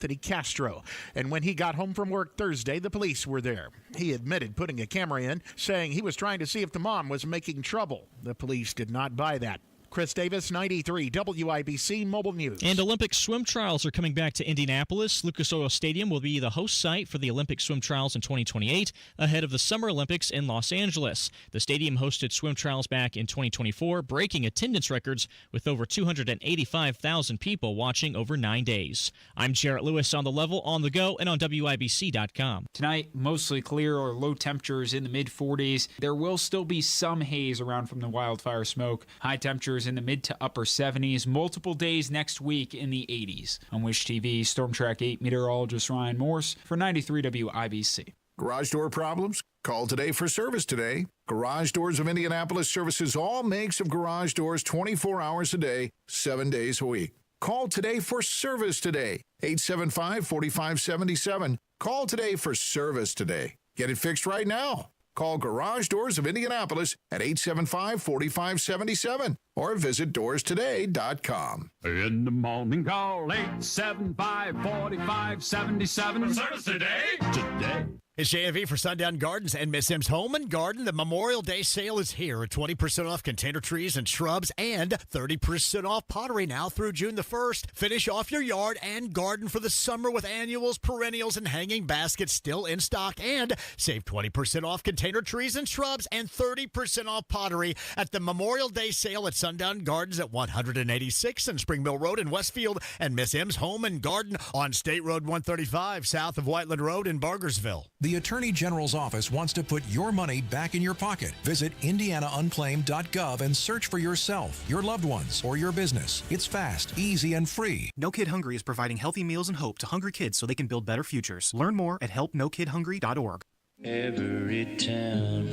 Anthony Castro, and when he got home from work Thursday, the police were there. He admitted putting a camera in, saying he was trying to see if the mom was making trouble. The police did not buy that. Chris Davis, 93 WIBC Mobile News. And Olympic swim trials are coming back to Indianapolis. Lucas Oil Stadium will be the host site for the Olympic swim trials in 2028, ahead of the Summer Olympics in Los Angeles. The stadium hosted swim trials back in 2024, breaking attendance records with over 285,000 people watching over 9 days. I'm Jarrett Lewis on The Level, on the go, and on WIBC.com. Tonight, mostly clear or low temperatures in the mid-40s. There will still be some haze around from the wildfire smoke. High temperatures in the mid to upper 70s. Multiple days next week in the 80s. On Wish TV, Storm Track 8 meteorologist Ryan Morse for 93 WIBC. Garage door problems? Call today for service today. Garage Doors of Indianapolis services all makes of garage doors 24 hours a day, 7 days a week. Call today for service today. 875-4577. Call today for service today. Get it fixed right now. Call Garage Doors of Indianapolis at 875-4577 or visit doorstoday.com. In the morning, call 875-4577. Service today. Today. It's JMV for Sundown Gardens and Miss M's Home and Garden. The Memorial Day sale is here. 20% off container trees and shrubs and 30% off pottery now through June the 1st. Finish off your yard and garden for the summer with annuals, perennials, and hanging baskets still in stock. And save 20% off container trees and shrubs and 30% off pottery at the Memorial Day sale at Sundown Gardens at 186 and Spring Mill Road in Westfield, and Miss M's Home and Garden on State Road 135 south of Whiteland Road in Bargersville. The Attorney General's office wants to put your money back in your pocket. Visit indianaunclaimed.gov and search for yourself, your loved ones, or your business. It's fast, easy, and free. No Kid Hungry is providing healthy meals and hope to hungry kids so they can build better futures. Learn more at helpnokidhungry.org. Every town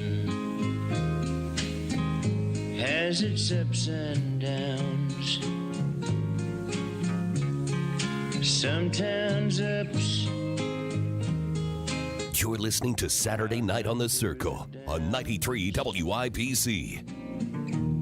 has its ups and downs. Sometimes ups. You're listening to Saturday Night on the Circle on 93 WIBC.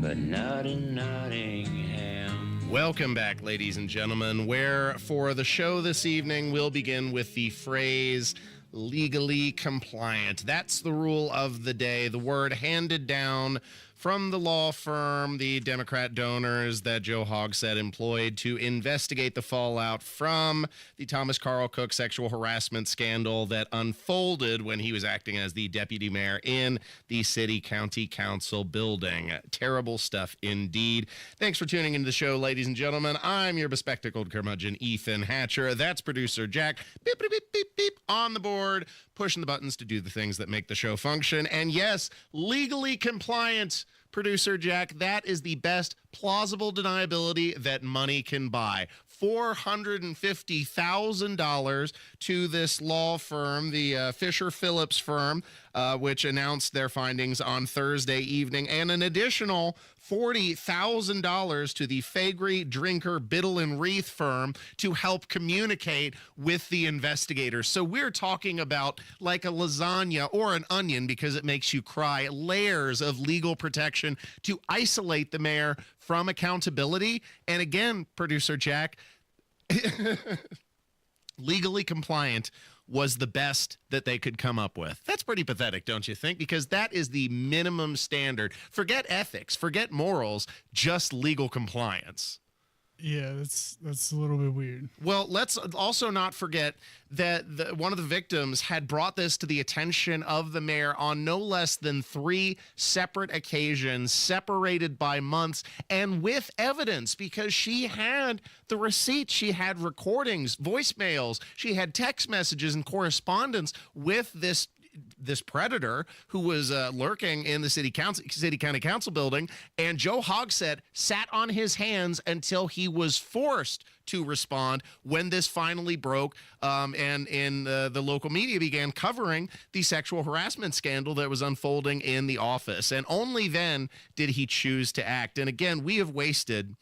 But not in Nottingham. Welcome back, ladies and gentlemen, where for the show this evening, we'll begin with the phrase legally compliant. That's the rule of the day, the word handed down from the law firm, the Democrat donors that Joe Hogsett employed to investigate the fallout from the Thomas Carl Cook sexual harassment scandal that unfolded when he was acting as the deputy mayor in the city county council building. Terrible stuff indeed. Thanks for tuning into the show, ladies and gentlemen. I'm your bespectacled curmudgeon, Ethan Hatcher. That's producer Jack, beep, beep, beep, beep, beep, on the board, pushing the buttons to do the things that make the show function. And yes, legally compliant, producer Jack, that is the best plausible deniability that money can buy. $450,000 to this law firm, the Fisher Phillips firm, which announced their findings on Thursday evening, and an additional $40,000 to the Faegre, Drinker, Biddle and Reith firm to help communicate with the investigators. So we're talking about like a lasagna or an onion, because it makes you cry, layers of legal protection to isolate the mayor from accountability. And again, producer Jack, legally compliant was the best that they could come up with. That's pretty pathetic, don't you think? Because that is the minimum standard. Forget ethics, forget morals, just legal compliance. Yeah, that's a little bit weird. Well, let's also not forget that one of the victims had brought this to the attention of the mayor on no less than 3 separate occasions, separated by months, and with evidence, because she had the receipts, she had recordings, voicemails, she had text messages and correspondence with this predator who was lurking in the city county council building, and Joe Hogsett sat on his hands until he was forced to respond when this finally broke, and the local media began covering the sexual harassment scandal that was unfolding in the office. And only then did he choose to act. And again, we have wasted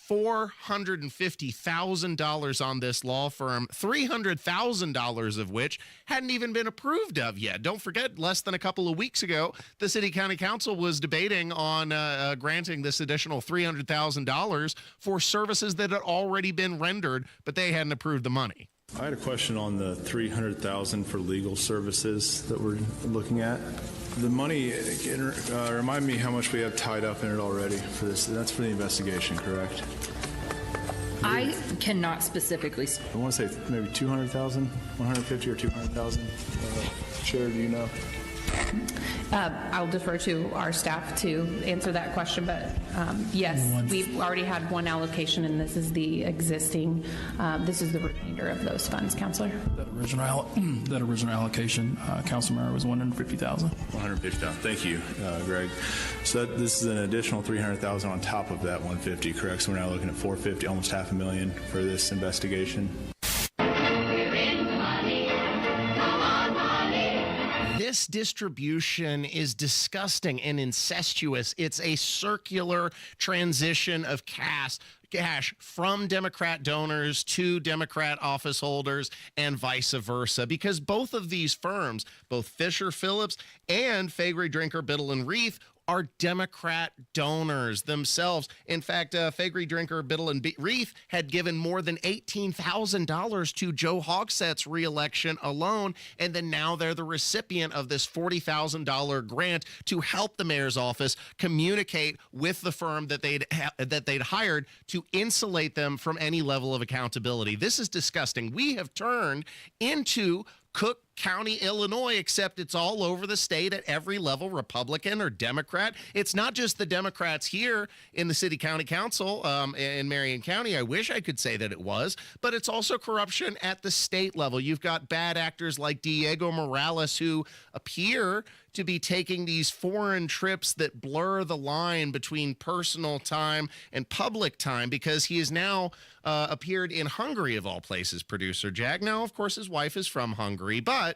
$450,000 on this law firm, $300,000 of which hadn't even been approved of yet. Don't forget, less than a couple of weeks ago, the City County Council was debating on granting this additional $300,000 for services that had already been rendered, but they hadn't approved the money. I had a question on the $300,000 for legal services that we're looking at. The money, remind me how much we have tied up in it already for this. That's for the investigation, correct? I cannot specifically. I want to say maybe 200,000, 150 or 200,000. Chair, do you know? I'll defer to our staff to answer that question, but yes, we've already had one allocation, and this is the existing. This is the remainder of those funds, Councilor. That original allocation, Councilmember, was 150,000. 150,000. Thank you, Greg. So this is an additional 300,000 on top of that 150, correct? So we're now looking at 450, almost $500,000 for this investigation. This distribution is disgusting and incestuous. It's a circular transition of cash from Democrat donors to Democrat office holders and vice versa, because both of these firms, both Fisher Phillips and Faegre Drinker Biddle and Reith, are Democrat donors themselves. In fact, Faegre Drinker Biddle and Reith had given more than $18,000 to Joe Hogsett's reelection alone, and then now they're the recipient of this $40,000 grant to help the mayor's office communicate with the firm that they'd hired to insulate them from any level of accountability. This is disgusting. We have turned into Cook County, Illinois, except it's all over the state at every level, Republican or Democrat. It's not just the Democrats here in the city county council in Marion County. I wish I could say that it was, but it's also corruption at the state level. You've got bad actors like Diego Morales who appear to be taking these foreign trips that blur the line between personal time and public time, because he has now appeared in Hungary, of all places, producer Jack. Now, of course, his wife is from Hungary, but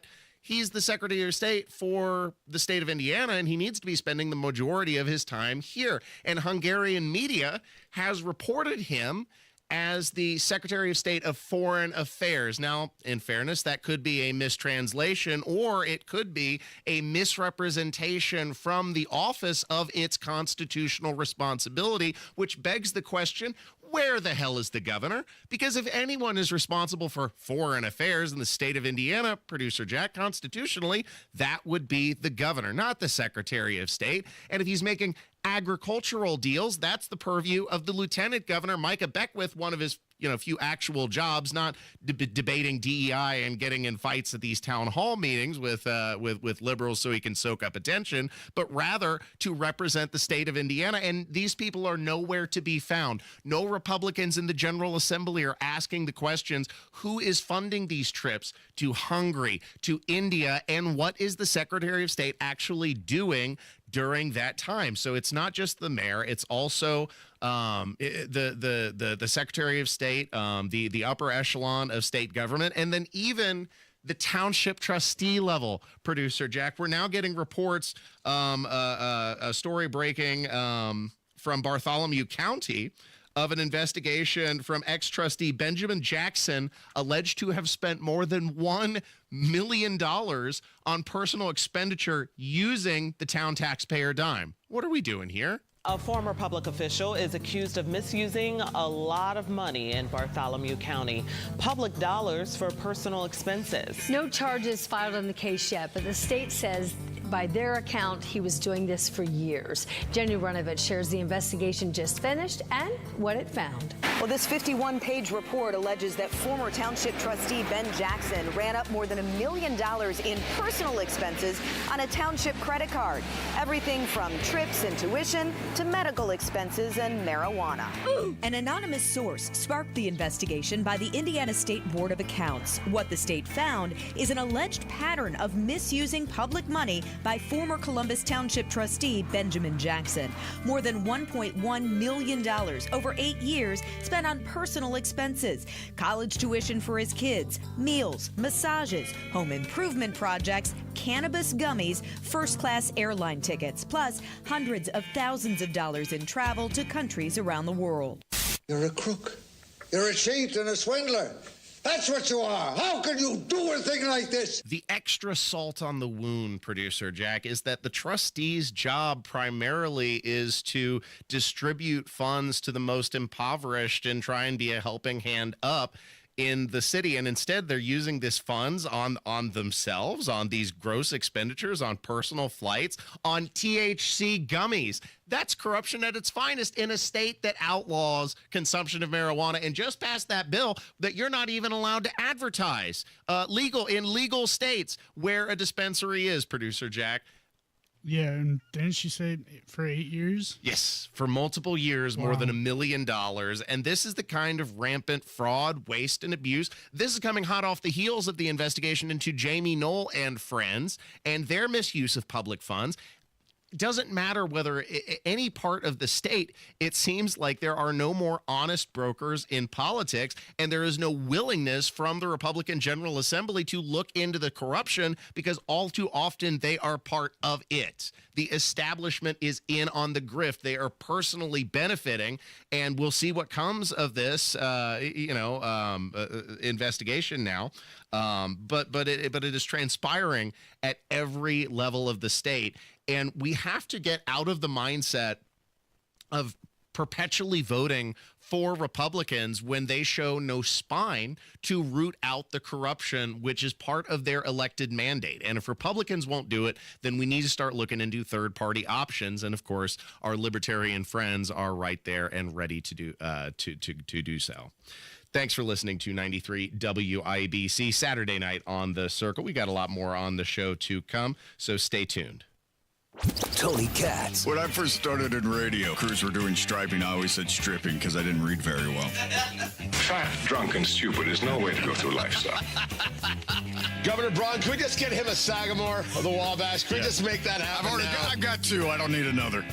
he's the Secretary of State for the state of Indiana, and he needs to be spending the majority of his time here. And Hungarian media has reported him as the Secretary of State of Foreign Affairs. Now, in fairness, that could be a mistranslation, or it could be a misrepresentation from the office of its constitutional responsibility, which begs the question, where the hell is the governor? Because if anyone is responsible for foreign affairs in the state of Indiana, producer Jack, constitutionally, that would be the governor, not the Secretary of State. And if he's making agricultural deals, that's the purview of the Lieutenant Governor, Micah Beckwith, one of his few actual jobs, not debating DEI and getting in fights at these town hall meetings with liberals so he can soak up attention, but rather to represent the state of Indiana. And these people are nowhere to be found. No Republicans in the General Assembly are asking the questions, who is funding these trips to Hungary, to India, and what is the Secretary of State actually doing during that time? So it's not just the mayor, it's also the Secretary of State, the upper echelon of state government, and then even the township trustee level, producer Jack. We're now getting reports, a story breaking from Bartholomew County of an investigation from ex-trustee Benjamin Jackson, alleged to have spent more than $1 million on personal expenditure using the town taxpayer dime. What are we doing here? A former public official is accused of misusing a lot of money in Bartholomew County, public dollars for personal expenses. No charges filed on the case yet, but the state says by their account, he was doing this for years. Jenny Runovich shares the investigation just finished and what it found. Well, this 51-page report alleges that former township trustee Ben Jackson ran up more than $1 million in personal expenses on a township credit card. Everything from trips and tuition to medical expenses and marijuana. An anonymous source sparked the investigation by the Indiana State Board of Accounts. What the state found is an alleged pattern of misusing public money by former Columbus Township trustee Benjamin Jackson. More than $1.1 million over 8 years spent on personal expenses, college tuition for his kids, meals, massages, home improvement projects, cannabis gummies, first-class airline tickets, plus hundreds of thousands of dollars in travel to countries around the world. You're a crook. You're a cheat and a swindler. That's what you are. How can you do a thing like this? The extra salt on the wound, producer Jack, is that the trustee's job primarily is to distribute funds to the most impoverished and try and be a helping hand up in the city, and instead they're using this funds on themselves, on these gross expenditures, on personal flights, on THC gummies. That's corruption at its finest in a state that outlaws consumption of marijuana and just passed that bill that you're not even allowed to advertise legal states where a dispensary is, Producer Jack. Yeah, and didn't she say for 8 years? Yes, for multiple years, more than $1 million. And this is the kind of rampant fraud, waste, and abuse. This is coming hot off the heels of the investigation into Jamie Knoll and friends and their misuse of public funds. Doesn't matter whether any part of the state, it seems like there are no more honest brokers in politics, and there is no willingness from the Republican General Assembly to look into the corruption because all too often they are part of it. The establishment is in on the grift. They are personally benefiting, and we'll see what comes of this, investigation now. But it is transpiring at every level of the state. And we have to get out of the mindset of perpetually voting for Republicans when they show no spine to root out the corruption, which is part of their elected mandate. And if Republicans won't do it, then we need to start looking into third-party options. And of course, our libertarian friends are right there and ready to do so. Thanks for listening to 93 WIBC Saturday night on The Circle. We got a lot more on the show to come, so stay tuned. Tony Katz. When I first started in radio, crews were doing striping. I always said stripping because I didn't read very well. Fat, drunk, and stupid is no way to go through life, sir. Governor Braun, can we just get him a Sagamore of the Wabash? Can we just make that happen? I've got two. I don't need another.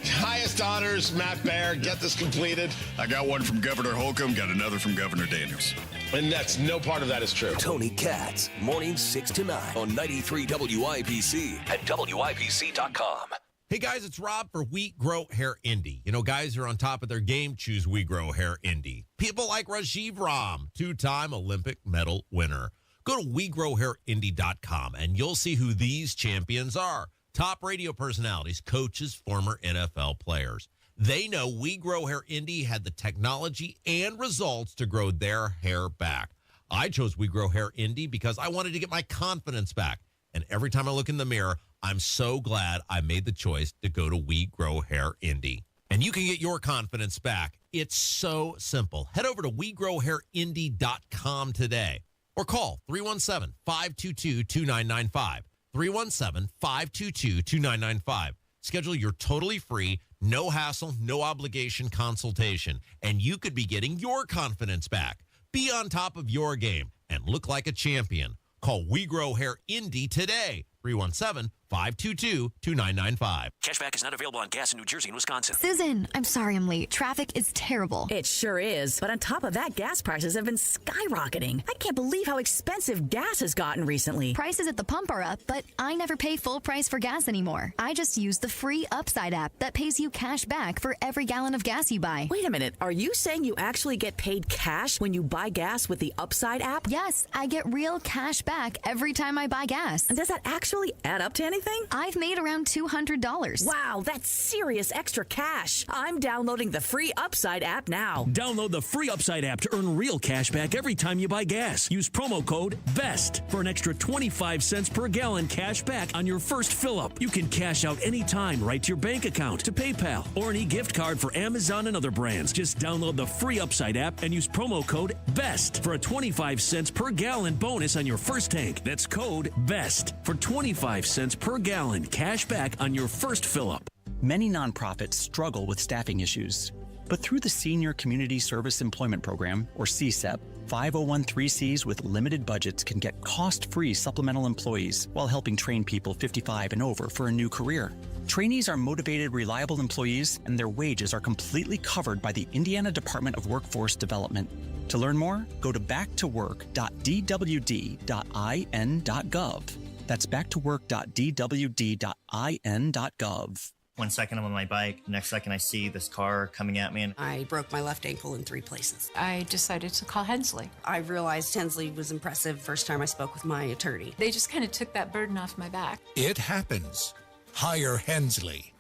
Highest honors, Matt Baer. Get this completed. I got one from Governor Holcomb, got another from Governor Daniels. And that's no part of that is true. Tony Katz, mornings 6 to 9 on 93 WIBC at WIBC.com. Hey guys, it's Rob for Wheat Grow Hair Indy. You know, guys who are on top of their game choose Wheat Grow Hair Indy. People like Rajiv Ram, two-time Olympic medal winner. Go to WeGrowHairIndy.com and you'll see who these champions are. Top radio personalities, coaches, former NFL players. They know We Grow Hair Indy had the technology and results to grow their hair back. I chose We Grow Hair Indy because I wanted to get my confidence back. And every time I look in the mirror, I'm so glad I made the choice to go to We Grow Hair Indy. And you can get your confidence back. It's so simple. Head over to WeGrowHairIndy.com today or call 317-522-2995. 317-522-2995. Schedule your totally free, no hassle, no obligation consultation, and you could be getting your confidence back. Be on top of your game and look like a champion. Call We Grow Hair Indy today. 317-522-2995. Cashback is not available on gas in New Jersey and Wisconsin. Susan, I'm sorry I'm late. Traffic is terrible. It sure is. But on top of that, gas prices have been skyrocketing. I can't believe how expensive gas has gotten recently. Prices at the pump are up, but I never pay full price for gas anymore. I just use the free Upside app that pays you cash back for every gallon of gas you buy. Wait a minute. Are you saying you actually get paid cash when you buy gas with the Upside app? Yes, I get real cash back every time I buy gas. And does that actually add up to anything? I've made around $200. Wow, that's serious extra cash. I'm downloading the free Upside app now. Download the free Upside app to earn real cash back every time you buy gas. Use promo code BEST for an extra 25 cents per gallon cash back on your first fill-up. You can cash out anytime right to your bank account, to PayPal, or any gift card for Amazon and other brands. Just download the free Upside app and use promo code BEST for a 25 cents per gallon bonus on your first tank. That's code BEST for 25 cents per gallon cash back on your first fill-up. Many nonprofits struggle with staffing issues, but through the Senior Community Service Employment Program, or CSEP, 501(c)(3)s with limited budgets can get cost-free supplemental employees while helping train people 55 and over for a new career. Trainees are motivated, reliable employees, and their wages are completely covered by the Indiana Department of Workforce Development. To learn more, go to backtowork.dwd.in.gov. That's backtowork.dwd.in.gov. 1 second I'm on my bike, next second I see this car coming at me, and I broke my left ankle in 3 places. I decided to call Hensley. I realized Hensley was impressive first time I spoke with my attorney. They just kind of took that burden off my back. It happens. Hire Hensley.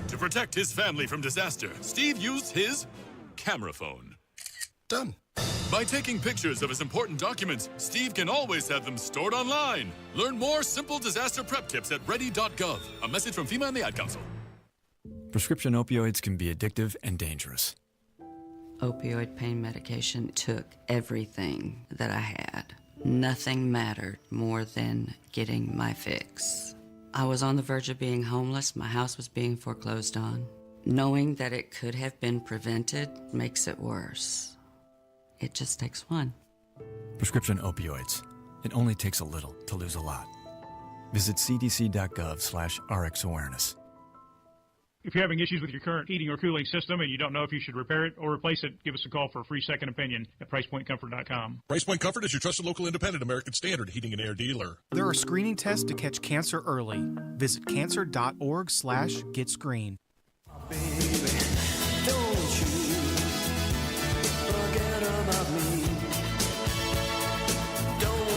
To protect his family from disaster, Steve used his camera phone. Done. By taking pictures of his important documents, Steve can always have them stored online. Learn more simple disaster prep tips at ready.gov. A message from FEMA and the Ad Council. Prescription opioids can be addictive and dangerous. Opioid pain medication took everything that I had. Nothing mattered more than getting my fix. I was on the verge of being homeless. My house was being foreclosed on. Knowing that it could have been prevented makes it worse. It just takes one. Prescription opioids. It only takes a little to lose a lot. Visit cdc.gov/RxAwareness. If you're having issues with your current heating or cooling system and you don't know if you should repair it or replace it, give us a call for a free second opinion at PricePointComfort.com. PricePoint Comfort is your trusted local independent American Standard heating and air dealer. There are screening tests to catch cancer early. Visit cancer.org/getscreened. Baby, don't you forget about me. Don't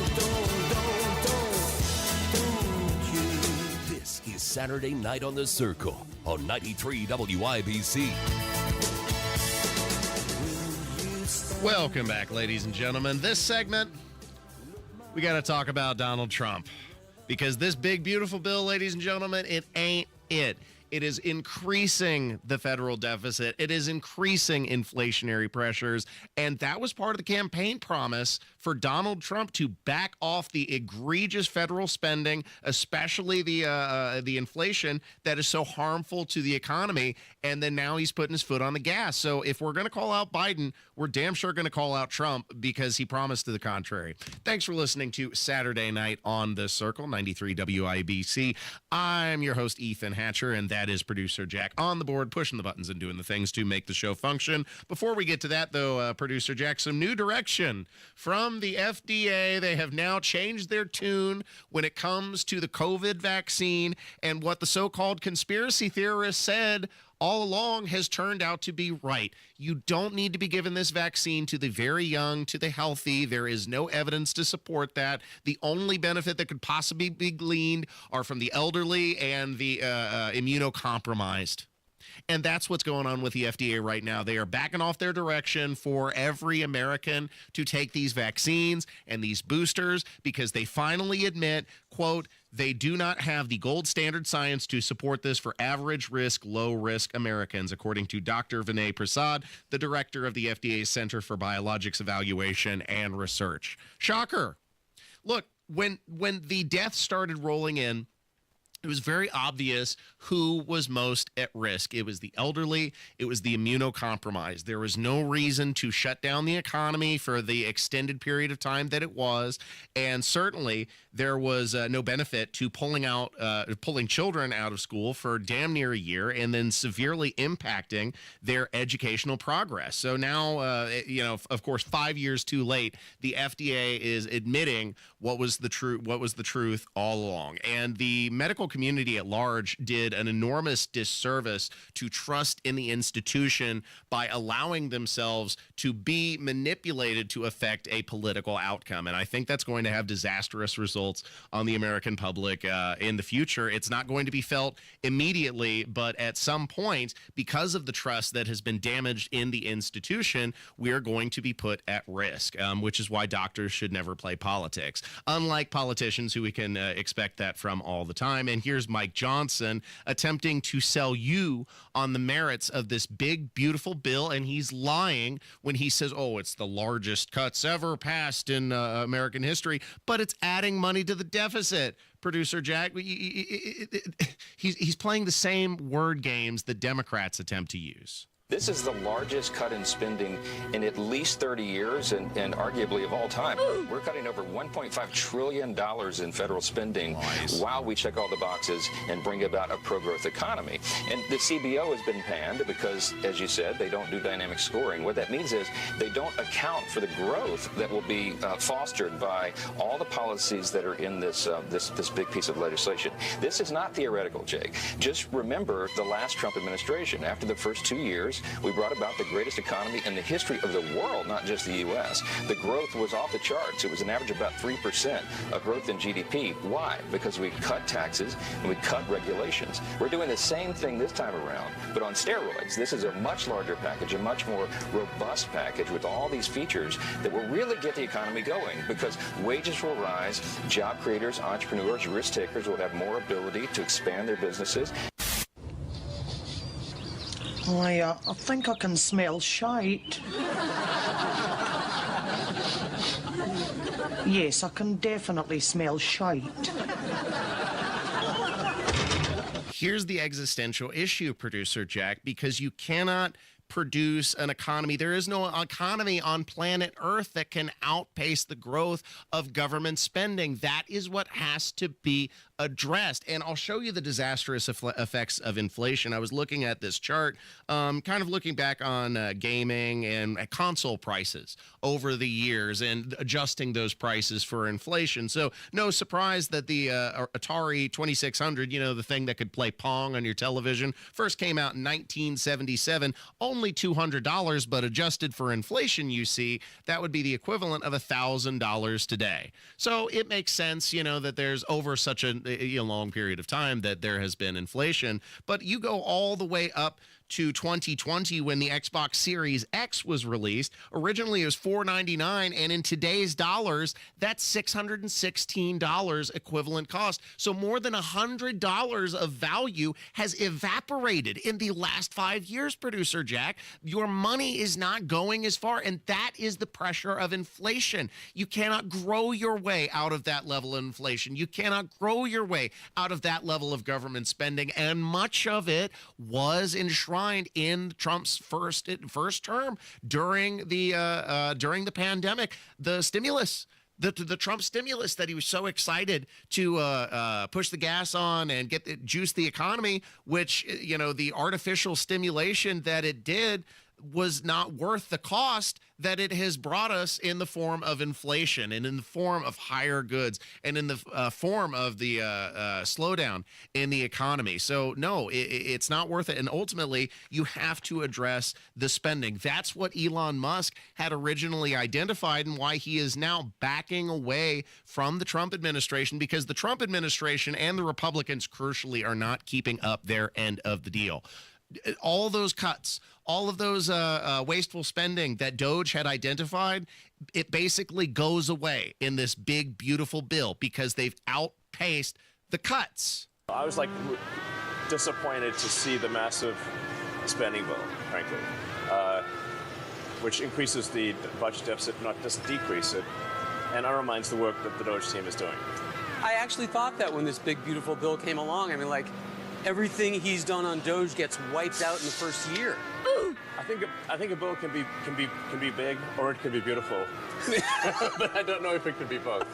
you. This is Saturday Night on the Circle on 93 WIBC. Welcome back, ladies and gentlemen. This segment, we got to talk about Donald Trump. Because this big, beautiful bill, ladies and gentlemen, it ain't it. It is increasing the federal deficit. It is increasing inflationary pressures. And that was part of the campaign promise for Donald Trump to back off the egregious federal spending, especially the inflation that is so harmful to the economy. And then now he's putting his foot on the gas. So if we're going to call out Biden, we're damn sure going to call out Trump because he promised to the contrary. Thanks for listening to Saturday Night on the Circle, 93 WIBC. I'm your host, Ethan Hatcher, and that is producer Jack on the board, pushing the buttons and doing the things to make the show function. Before we get to that, though, producer Jack, some new direction from the FDA. They have now changed their tune when it comes to the COVID vaccine, and what the so-called conspiracy theorists said all along has turned out to be right. You don't need to be given this vaccine to the very young, to the healthy. There is no evidence to support that. The only benefit that could possibly be gleaned are from the elderly and the immunocompromised. And that's what's going on with the FDA right now. They are backing off their direction for every American to take these vaccines and these boosters because they finally admit, quote, they do not have the gold standard science to support this for average risk, low risk Americans, according to Dr. Vinay Prasad, the director of the FDA's Center for Biologics Evaluation and Research. Shocker. Look, when the deaths started rolling in, it was very obvious who was most at risk. It was the elderly. It was the immunocompromised. There was no reason to shut down the economy for the extended period of time that it was. And certainly there was no benefit to pulling children out of school for damn near a year and then severely impacting their educational progress. So now, of course, 5 years too late, the FDA is admitting what was the truth all along. And the medical community at large did an enormous disservice to trust in the institution by allowing themselves to be manipulated to affect a political outcome. And I think that's going to have disastrous results on the American public in the future. It's not going to be felt immediately, but at some point, because of the trust that has been damaged in the institution, we're going to be put at risk, which is why doctors should never play politics, unlike politicians who we can expect that from all the time. And here's Mike Johnson attempting to sell you on the merits of this big, beautiful bill, and he's lying when he says, oh, it's the largest cuts ever passed in American history, but it's adding money to the deficit. Producer Jack, he's playing the same word games that Democrats attempt to use. This is the largest cut in spending in at least 30 years and arguably of all time. We're cutting over $1.5 trillion in federal spending while we check all the boxes and bring about a pro-growth economy. And the CBO has been panned because, as you said, they don't do dynamic scoring. What that means is they don't account for the growth that will be fostered by all the policies that are in this big piece of legislation. This is not theoretical, Jake. Just remember the last Trump administration. After the first 2 years, years, we brought about the greatest economy in the history of the world, not just the U.S. The growth was off the charts. It was an average of about 3% of growth in GDP. Why? Because we cut taxes and we cut regulations. We're doing the same thing this time around, but on steroids. This is a much larger package, a much more robust package with all these features that will really get the economy going, because wages will rise, job creators, entrepreneurs, risk takers will have more ability to expand their businesses. I think I can smell shite. Yes, I can definitely smell shite. Here's the existential issue, Producer Jack, because you cannot produce an economy. There is no economy on planet Earth that can outpace the growth of government spending. That is what has to be addressed. And I'll show you the disastrous effects of inflation. I was looking at this chart, kind of looking back on gaming and console prices over the years and adjusting those prices for inflation. So no surprise that the Atari 2600, you know, the thing that could play Pong on your television, first came out in 1977, only $200, but adjusted for inflation, you see, that would be the equivalent of $1,000 today. So it makes sense, you know, that there's over such a long period of time that there has been inflation. But you go all the way up to 2020 when the Xbox Series X was released. Originally it was $499, and in today's dollars, that's $616 equivalent cost. So more than $100 of value has evaporated in the last 5 years, Producer Jack. Your money is not going as far, and that is the pressure of inflation. You cannot grow your way out of that level of inflation. You cannot grow your way out of that level of government spending, and much of it was enshrined in Trump's first term during the pandemic. The stimulus, the Trump stimulus that he was so excited to push the gas on and juice the economy, which, you know, the artificial stimulation that it did was not worth the cost that it has brought us in the form of inflation and in the form of higher goods and in the form of the slowdown in the economy. So no, it's not worth it. And ultimately, you have to address the spending. That's what Elon Musk had originally identified, and why he is now backing away from the Trump administration, because the Trump administration and the Republicans, crucially, are not keeping up their end of the deal. All those cuts, all of those wasteful spending that Doge had identified, it basically goes away in this big, beautiful bill because they've outpaced the cuts. I was like disappointed to see the massive spending bill, frankly, which increases the budget deficit, not just decrease it, and undermines the work that the Doge team is doing. I actually thought that when this big, beautiful bill came along. I mean, like, everything he's done on Doge gets wiped out in the first year. I think a bill can be big or it can be beautiful, but I don't know if it could be both.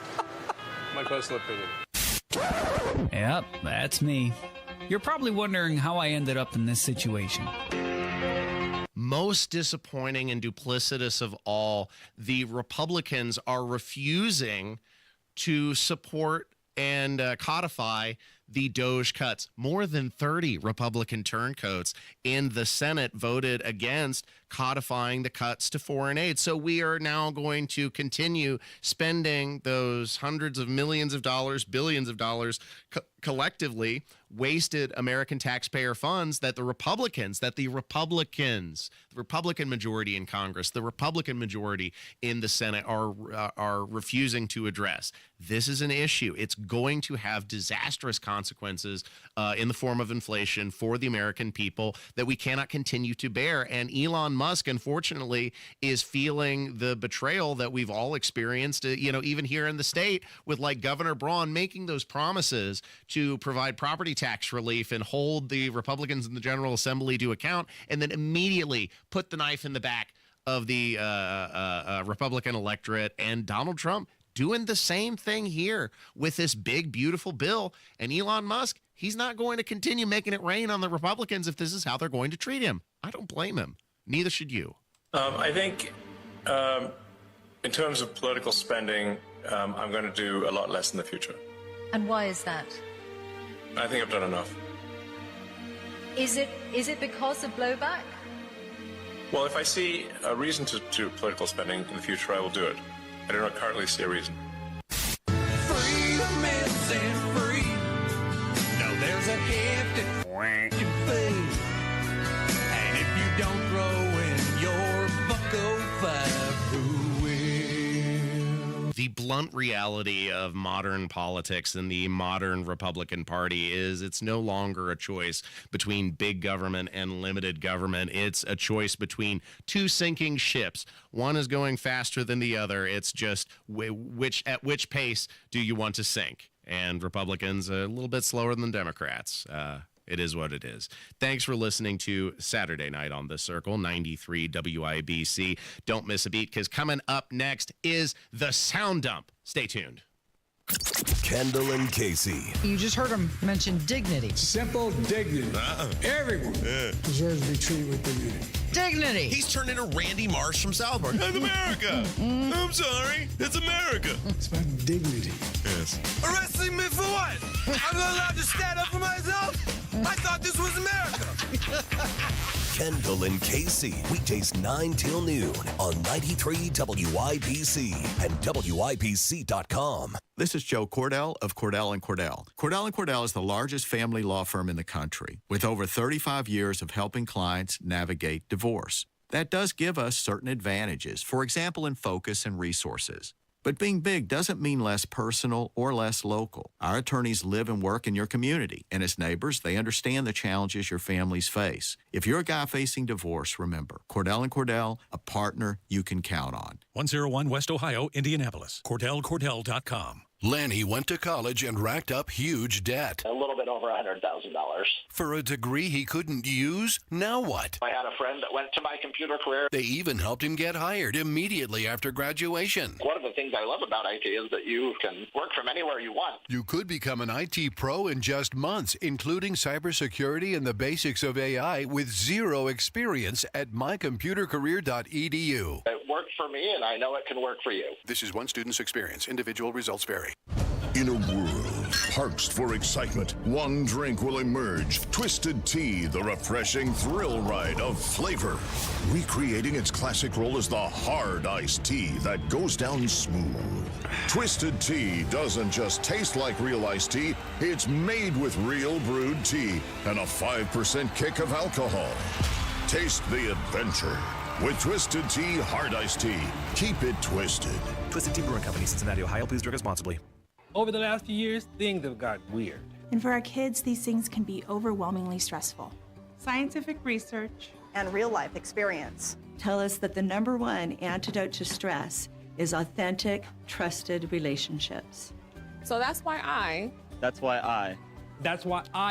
My personal opinion. Yep, that's me. You're probably wondering how I ended up in this situation. Most disappointing and duplicitous of all, the Republicans are refusing to support and codify the Doge cuts. More than 30 Republican turncoats in the Senate voted against codifying the cuts to foreign aid. So we are now going to continue spending those hundreds of millions of dollars, billions of dollars, collectively wasted American taxpayer funds that the Republican majority in Congress, the Republican majority in the Senate are refusing to address. This is an issue. It's going to have disastrous consequences in the form of inflation for the American people that we cannot continue to bear. And Elon Musk, unfortunately, is feeling the betrayal that we've all experienced, even here in the state, with like Governor Braun making those promises to provide property tax relief and hold the Republicans in the General Assembly to account, and then immediately put the knife in the back of the Republican electorate. And Donald Trump doing the same thing here with this big, beautiful bill. And Elon Musk, he's not going to continue making it rain on the Republicans if this is how they're going to treat him. I don't blame him. Neither should you. I think in terms of political spending, I'm going to do a lot less in the future. And why is that? I think I've done enough. Is it because of blowback? Well, if I see a reason to do political spending in the future, I will do it. I do not currently see a reason. Freedom isn't free. No, there's a hefty fee. And if you don't throw in your $1.05, who will? The blunt reality of modern politics and the modern Republican Party is it's no longer a choice between big government and limited government. It's a choice between two sinking ships. One is going faster than the other. It's just at which pace do you want to sink? And Republicans a little bit slower than Democrats. It is what it is. Thanks for listening to Saturday Night on The Circle, 93 WIBC. Don't miss a beat, because coming up next is the Sound Dump. Stay tuned. Kendall and Casey. You just heard him mention dignity. Simple dignity. Everyone deserves to be treated with dignity. Dignity. He's turned into Randy Marsh from South Park. It's America. I'm sorry. It's America. It's about dignity. Yes. Arresting me for what? I'm not allowed to stand up for myself? I thought this was America. Kendall and Casey. Weekdays 9 till noon on 93 WIBC and WIBC.com. This is Joe Cordell of Cordell & Cordell. Cordell & Cordell is the largest family law firm in the country, with over 35 years of helping clients navigate divorce. That does give us certain advantages, for example, in focus and resources. But being big doesn't mean less personal or less local. Our attorneys live and work in your community, and as neighbors, they understand the challenges your families face. If you're a guy facing divorce, remember, Cordell & Cordell, a partner you can count on. 101 West Ohio, Indianapolis. CordellCordell.com. Lanny went to college and racked up huge debt. A little bit over $100,000. For a degree he couldn't use? Now what? I had a friend that went to my computer career. They even helped him get hired immediately after graduation. One of the things I love about IT is that you can work from anywhere you want. You could become an IT pro in just months, including cybersecurity and the basics of AI with zero experience at mycomputercareer.edu. It worked for me, and I know it can work for you. This is one student's experience. Individual results vary. In a world parched for excitement, one drink will emerge. Twisted Tea, the refreshing thrill ride of flavor. Recreating its classic role as the hard iced tea that goes down smooth. Twisted Tea doesn't just taste like real iced tea, it's made with real brewed tea and a 5% kick of alcohol. Taste the adventure with Twisted Tea Hard Iced Tea. Keep it twisted. Twisted Tea Brewing Company, Cincinnati, Ohio. Please drink responsibly. Over the last few years, things have gotten weird. And for our kids, these things can be overwhelmingly stressful. Scientific research and real-life experience tell us that the #1 antidote to stress is authentic, trusted relationships. So that's why I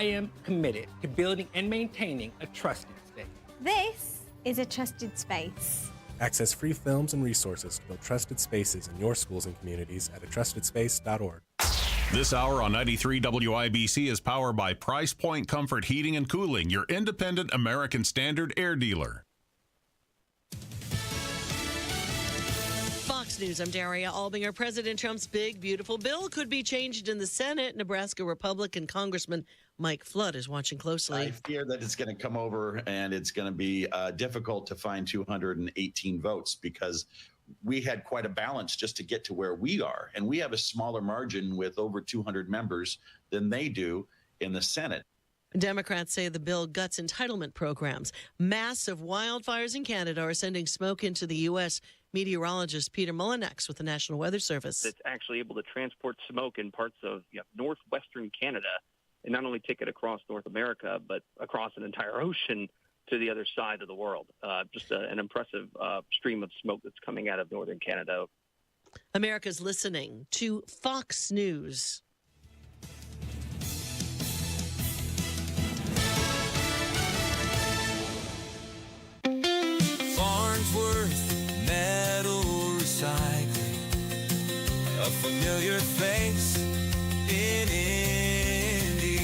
am committed to building and maintaining a trusted space. This is a trusted space. Access free films and resources to build trusted spaces in your schools and communities at atrustedspace.org. This hour on 93 WIBC is powered by Price Point Comfort Heating and Cooling, your independent American Standard air dealer. Fox News, I'm Daria Albinger. President Trump's big, beautiful bill could be changed in the Senate. Nebraska Republican Congressman Mike Flood is watching closely. I fear that it's going to come over and it's going to be difficult to find 218 votes because we had quite a balance just to get to where we are. And we have a smaller margin with over 200 members than they do in the Senate. Democrats say the bill guts entitlement programs. Massive wildfires in Canada are sending smoke into the U.S. Meteorologist Peter Mullinex with the National Weather Service. It's actually able to transport smoke in parts of northwestern Canada and not only take it across North America, but across an entire ocean to the other side of the world. Just an impressive stream of smoke that's coming out of northern Canada. America's listening to Fox News. Farnsworth Metal Recycling, a familiar face in Indy.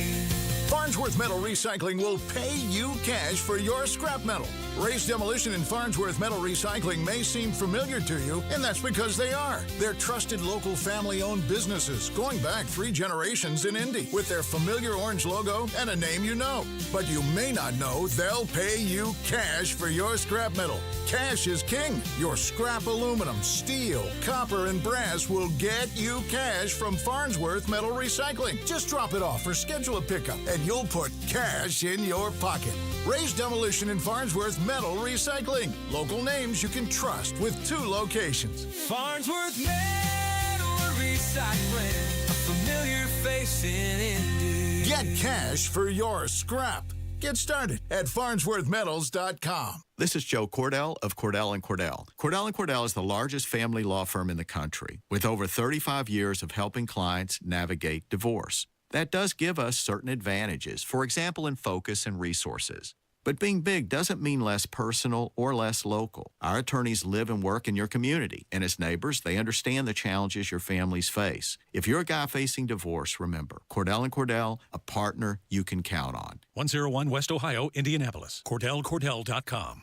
Farnsworth Metal Recycling will pay you cash for your scrap metal. Ray's Demolition and Farnsworth Metal Recycling may seem familiar to you, and that's because they are. They're trusted local family-owned businesses going back 3 generations in Indy with their familiar orange logo and a name you know. But you may not know they'll pay you cash for your scrap metal. Cash is king. Your scrap aluminum, steel, copper, and brass will get you cash from Farnsworth Metal Recycling. Just drop it off or schedule a pickup, and you'll put cash in your pocket. Ray's Demolition and Farnsworth Metal Recycling. Local names you can trust with 2 locations. Farnsworth Metal Recycling, a familiar face in Indy. Get cash for your scrap. Get started at farnsworthmetals.com. This is Joe Cordell of Cordell & Cordell. Cordell & Cordell is the largest family law firm in the country with over 35 years of helping clients navigate divorce. That does give us certain advantages, for example, in focus and resources. But being big doesn't mean less personal or less local. Our attorneys live and work in your community, and as neighbors, they understand the challenges your families face. If you're a guy facing divorce, remember, Cordell & Cordell, a partner you can count on. 101 West Ohio, Indianapolis. CordellCordell.com.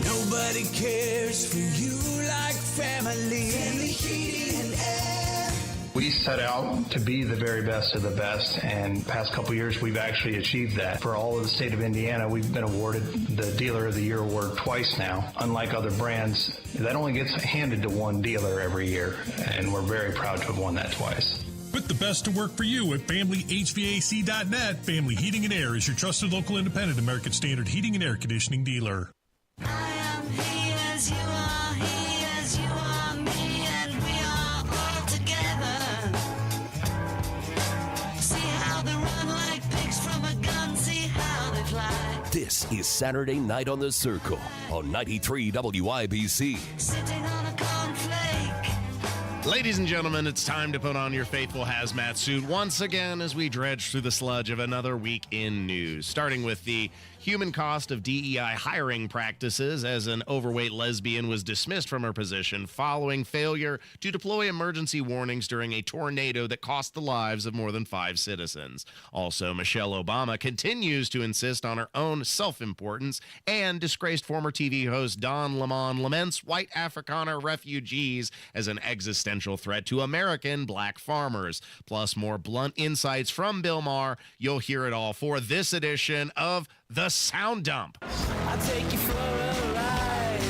Nobody cares for you like family. Family Heating and Air. We set out to be the very best of the best, and past couple years we've actually achieved that. For all of the state of Indiana, we've been awarded the Dealer of the Year award twice now. Unlike other brands, that only gets handed to one dealer every year, and we're very proud to have won that twice. Put the best to work for you at FamilyHVAC.net. Family Heating and Air is your trusted local independent American Standard heating and air conditioning dealer. I am he as you are, he as you are, me, and we are all together. See how they run like pigs from a gun, see how they fly. This is Saturday Night on the Circle on 93 WIBC. Sitting on a cornflake. Ladies and gentlemen, it's time to put on your faithful hazmat suit once again as we dredge through the sludge of another week in news, starting with the human cost of DEI hiring practices as an overweight lesbian was dismissed from her position following failure to deploy emergency warnings during a tornado that cost the lives of more than 5 citizens. Also, Michelle Obama continues to insist on her own self-importance, and disgraced former TV host Don Lemon laments white Afrikaner refugees as an existential threat to American black farmers. Plus, more blunt insights from Bill Maher. You'll hear it all for this edition of The Sound Dump. I'll take you for a ride.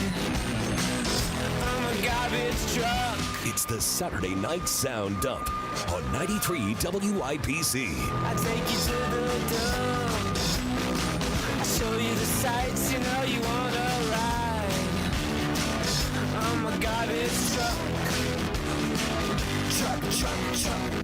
I'm a garbage truck. It's the Saturday Night Sound Dump on 93 WIBC. I take you to the dump. I show you the sights, you know you wanna ride. I'm a garbage truck.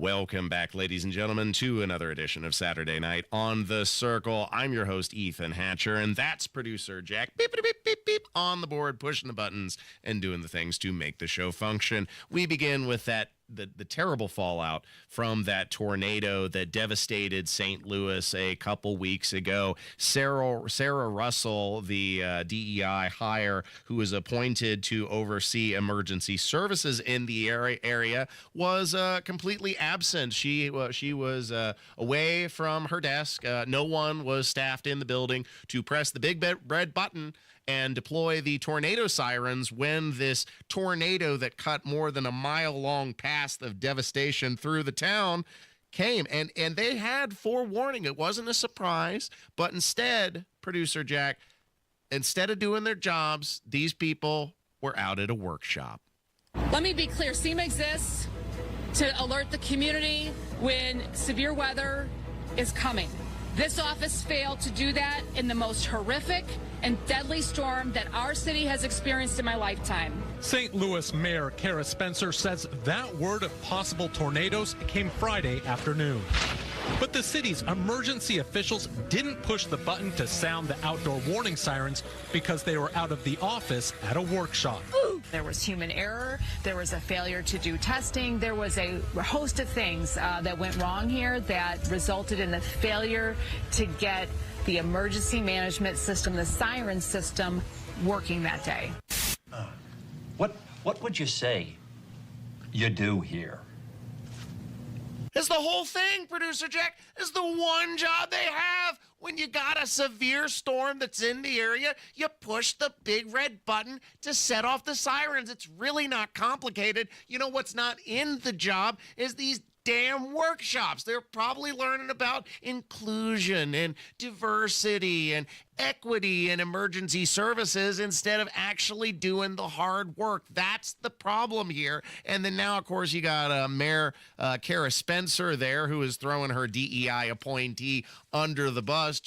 Welcome back, ladies and gentlemen, to another edition of Saturday Night on the Circle. I'm your host, Ethan Hatcher, and that's producer Jack, beep, beep, beep, beep, beep, on the board, pushing the buttons and doing the things to make the show function. We begin with the terrible fallout from that tornado that devastated St. Louis a couple weeks ago. Sarah Russell, the DEI hire who was appointed to oversee emergency services in the area, was completely absent. She was away from her desk. No one was staffed in the building to press the big red button and deploy the tornado sirens when this tornado that cut more than a mile-long path of devastation through the town came. And they had forewarning. It wasn't a surprise, but instead, producer Jack, instead of doing their jobs, these people were out at a workshop. Let me be clear. SEMA exists to alert the community when severe weather is coming. This office failed to do that in the most horrific and deadly storm that our city has experienced in my lifetime. St. Louis Mayor Kara Spencer says that word of possible tornadoes came Friday afternoon. But the city's emergency officials didn't push the button to sound the outdoor warning sirens because they were out of the office at a workshop. There was human error. There was a failure to do testing. There was a host of things that went wrong here that resulted in the failure to get the emergency management system, the siren system, working that day. What would you say you do here? Is the whole thing, producer Jack, is the one job they have. When you got a severe storm that's in the area, you push the big red button to set off the sirens. It's really not complicated. You know what's not in the job is these damn workshops. They're probably learning about inclusion and diversity and equity and emergency services instead of actually doing the hard work. That's the problem here. And then now, of course, you got Mayor Kara Spencer there, who is throwing her DEI appointee under the bus.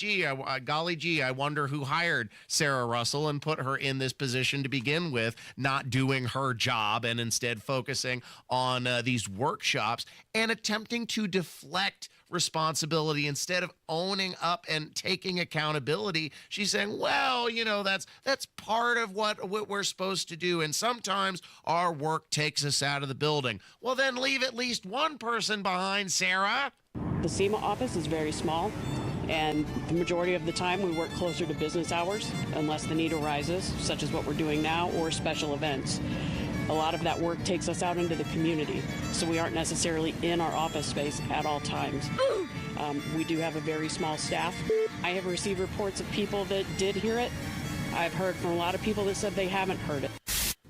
Golly gee, I wonder who hired Sarah Russell and put her in this position to begin with, not doing her job and instead focusing on these workshops and attempting to deflect responsibility instead of owning up and taking accountability. She's saying, well, you know, that's part of what we're supposed to do, and sometimes our work takes us out of the building. Well, then leave at least one person behind, Sarah. The SEMA office is very small, and the majority of the time we work closer to business hours unless the need arises, such as what we're doing now, or special events. A lot of that work takes us out into the community, so we aren't necessarily in our office space at all times. We do have a very small staff. I have received reports of people that did hear it. I've heard from a lot of people that said they haven't heard it.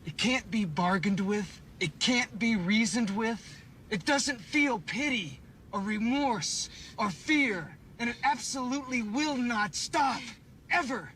It can't be bargained with. It can't be reasoned with. It doesn't feel pity or remorse or fear, and it absolutely will not stop, ever.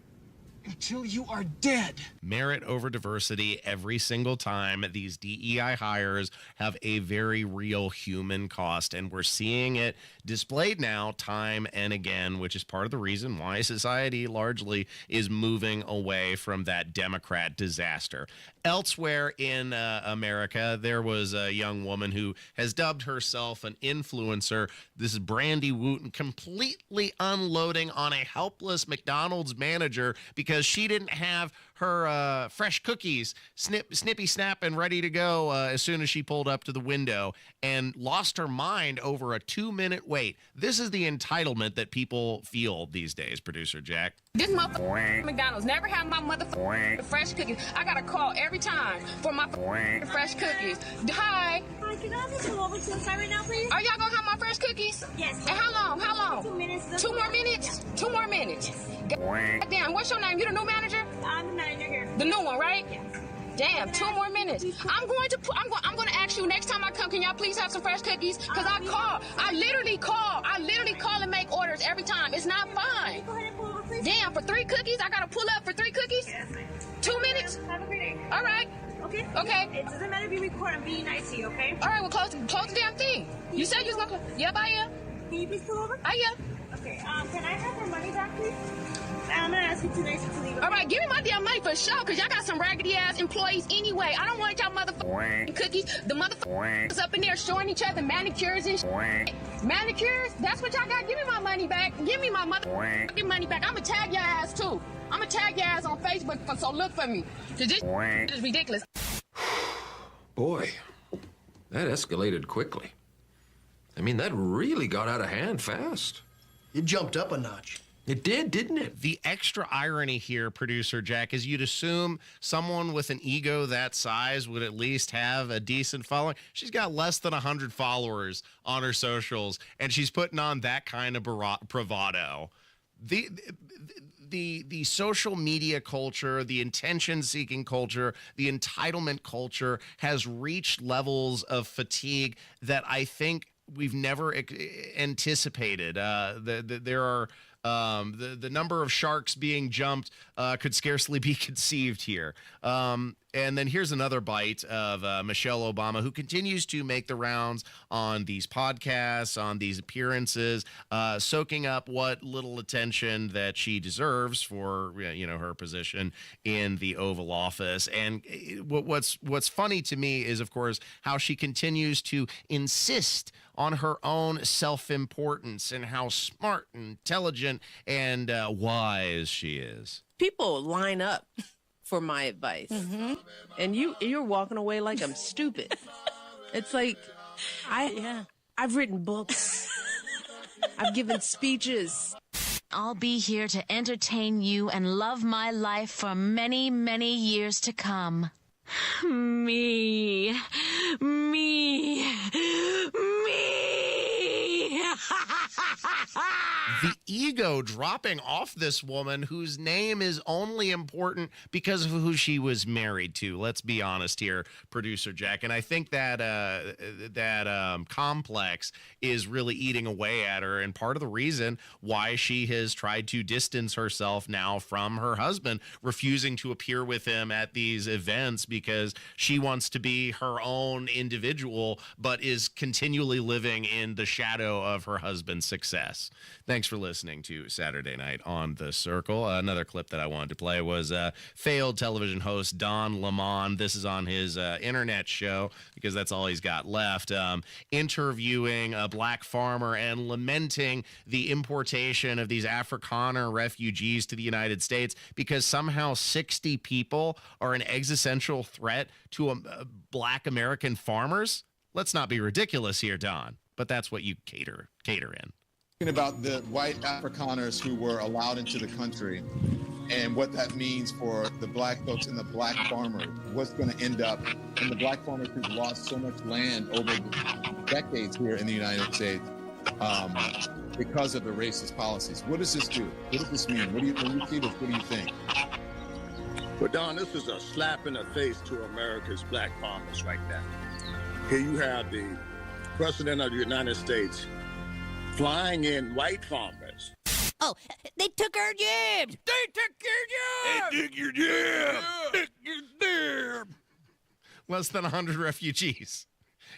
Until you are dead. Merit over diversity every single time. These DEI hires have a very real human cost, and we're seeing it displayed now time and again, which is part of the reason why society largely is moving away from that Democrat disaster. Elsewhere in America, there was a young woman who has dubbed herself an influencer. This is Brandy Wooten, completely unloading on a helpless McDonald's manager because she didn't have her fresh cookies snippy snap and ready to go as soon as she pulled up to the window, and lost her mind over a 2-minute wait. This is the entitlement that people feel these days, Producer Jack. This motherfucker McDonald's never have my motherfucking fresh cookies. I got a call every time for my fresh cookies. Hi. Hi, can I have this over to the side right now, please? Are y'all gonna have my fresh cookies? Yes. And how long? How long? 2 minutes. 2 more minutes? Yes. 2 more minutes. Yes. Damn, what's your name? You the new manager? I'm the manager here. The new one, right? Yes. Damn, 2 more minutes. I'm going to ask you next time I come, can y'all please have some fresh cookies? Because I literally call and make orders every time. It's not fine. Go ahead and pull over, please. Damn, for 3 cookies? I gotta pull up for 3 cookies? Yes. 2 minutes? Have a great day. All right. Okay? Okay. It doesn't matter if you record. I'm being nice to you, okay? All right, well, close the damn thing. You said you was gonna close. Yep, I am. Can you please pull over? I am. Okay, can I have your money back, please? I'm gonna ask you to nice to leave. All right, give me my damn money for sure, because y'all got some raggedy-ass employees anyway. I don't want y'all motherfucking cookies. The motherfuckers up in there showing each other manicures and manicures? That's what y'all got? Give me my money back. Give me my motherfucking money back. I'm gonna tag your ass, too. I'm gonna tag your ass on Facebook, so look for me. Because this is ridiculous. Boy, that escalated quickly. I mean, that really got out of hand fast. It jumped up a notch. It did, didn't it? The extra irony here, Producer Jack, is you'd assume someone with an ego that size would at least have a decent following. She's got less than 100 followers on her socials, and she's putting on that kind of bravado. The social media culture, the attention-seeking culture, the entitlement culture has reached levels of fatigue that I think we've never anticipated. There are the number of sharks being jumped could scarcely be conceived here. And then here's another bite of Michelle Obama, who continues to make the rounds on these podcasts, on these appearances, soaking up what little attention that she deserves for her position in the Oval Office. And what's funny to me is, of course, how she continues to insist on her own self-importance and how smart and intelligent and wise she is. People line up for my advice, and you're walking away like I'm stupid. It's like I've written books, I've given speeches. I'll be here to entertain you and love my life for many, many years to come. Me. The ego dropping off this woman whose name is only important because of who she was married to. Let's be honest here, producer Jack. And I think that complex is really eating away at her, and part of the reason why she has tried to distance herself now from her husband, refusing to appear with him at these events because she wants to be her own individual, but is continually living in the shadow of her husband's success. Thanks for listening to Saturday Night on The Circle. Another clip that I wanted to play was failed television host Don Lemon. This is on his internet show because that's all he's got left, interviewing a black farmer and lamenting the importation of these Afrikaner refugees to the United States because somehow 60 people are an existential threat to black American farmers. Let's not be ridiculous here, Don, but that's what you cater in. About the white Afrikaners who were allowed into the country and what that means for the black folks and the black farmer, what's going to end up, and the black farmers who've lost so much land over the decades here in the United States because of the racist policies. What does this do? What does this mean? When you see this, what do you think? Well, Don, this is a slap in the face to America's black farmers right now. Here you have the President of the United States flying in white farmers. Oh, they took our jobs! They took your jobs! They took your jab! Took your jab! Less than 100 refugees.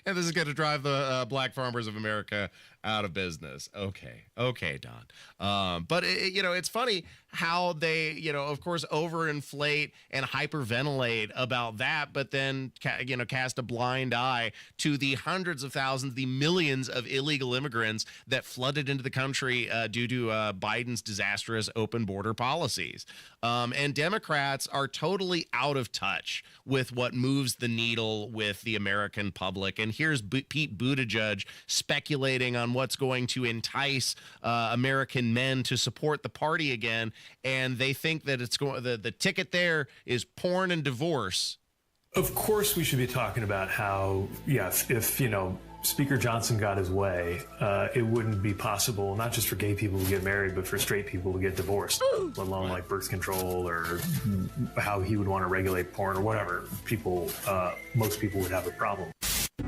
And this is going to drive the black farmers of America out of business. Okay, Don. But, it's funny how they, of course, overinflate and hyperventilate about that, but then, cast a blind eye to the hundreds of thousands, the millions of illegal immigrants that flooded into the country due to Biden's disastrous open border policies. And Democrats are totally out of touch with what moves the needle with the American public. And here's Pete Buttigieg speculating on what's going to entice American men to support the party again, and they think that it's going. The ticket there is porn and divorce. Of course, we should be talking about how, if Speaker Johnson got his way, it wouldn't be possible, not just for gay people to get married, but for straight people to get divorced, let alone like birth control or how he would want to regulate porn or whatever. Most people would have a problem.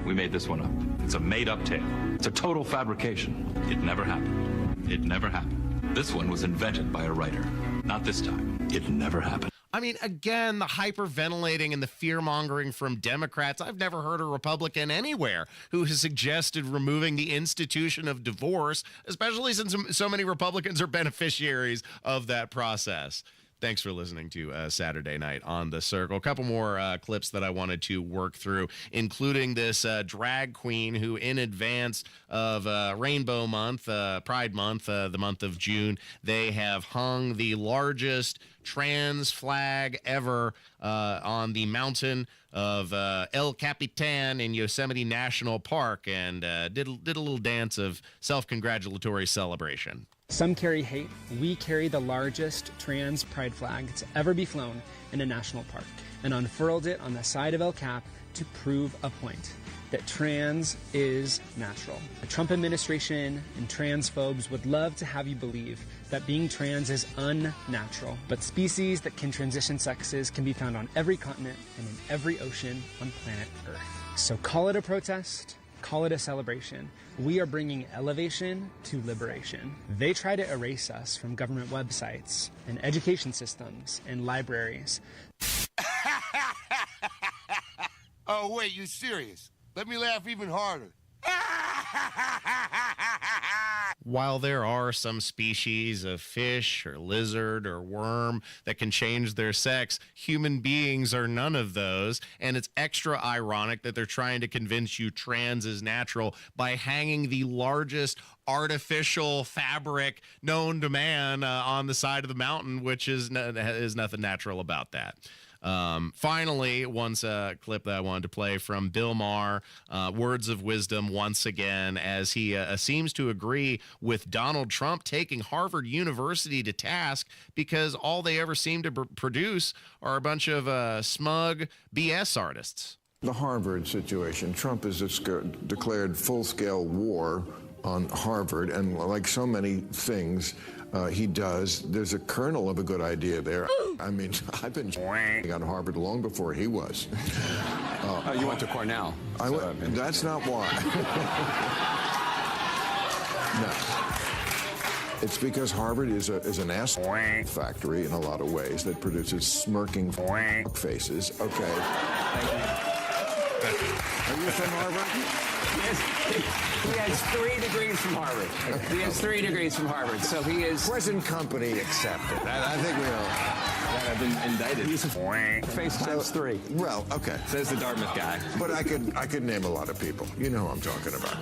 We made this one up. It's a made-up tale. It's a total fabrication. It never happened. It never happened. This one was invented by a writer. Not this time. It never happened. I mean, again, the hyperventilating and the fear-mongering from Democrats. I've never heard a Republican anywhere who has suggested removing the institution of divorce, especially since so many Republicans are beneficiaries of that process. Thanks for listening to Saturday Night on The Circle. A couple more clips that I wanted to work through, including this drag queen who, in advance of Rainbow Month, Pride Month, the month of June, they have hung the largest trans flag ever on the mountain of El Capitan in Yosemite National Park, and did a little dance of self-congratulatory celebration. Some carry hate. We carry the largest trans pride flag to ever be flown in a national park and unfurled it on the side of El Cap to prove a point, that trans is natural. The Trump administration and transphobes would love to have you believe that being trans is unnatural, but species that can transition sexes can be found on every continent and in every ocean on planet Earth. So call it a protest, call it a celebration. We are bringing elevation to liberation. They try to erase us from government websites and education systems and libraries. Oh, wait, you serious? Let me laugh even harder. While there are some species of fish or lizard or worm that can change their sex, human beings are none of those. And it's extra ironic that they're trying to convince you trans is natural by hanging the largest artificial fabric known to man on the side of the mountain, which is nothing natural about that. Finally, once a clip that I wanted to play from Bill Maher, words of wisdom once again, as he seems to agree with Donald Trump taking Harvard University to task because all they ever seem to produce are a bunch of smug BS artists. The Harvard situation. Trump has declared full-scale war on Harvard, and like so many things he does, there's a kernel of a good idea there. I mean, I've been on Harvard long before he was. You went to Cornell. That's not why. No. It's because Harvard is an ass factory in a lot of ways that produces smirking faces. Okay. Are you from Harvard? He has 3 degrees from Harvard. He has 3 degrees from Harvard, so he is... Present company accepted. I think we know. I've been indicted. He's a face times 3. Well, okay. Says the Dartmouth guy. But I could name a lot of people. You know who I'm talking about.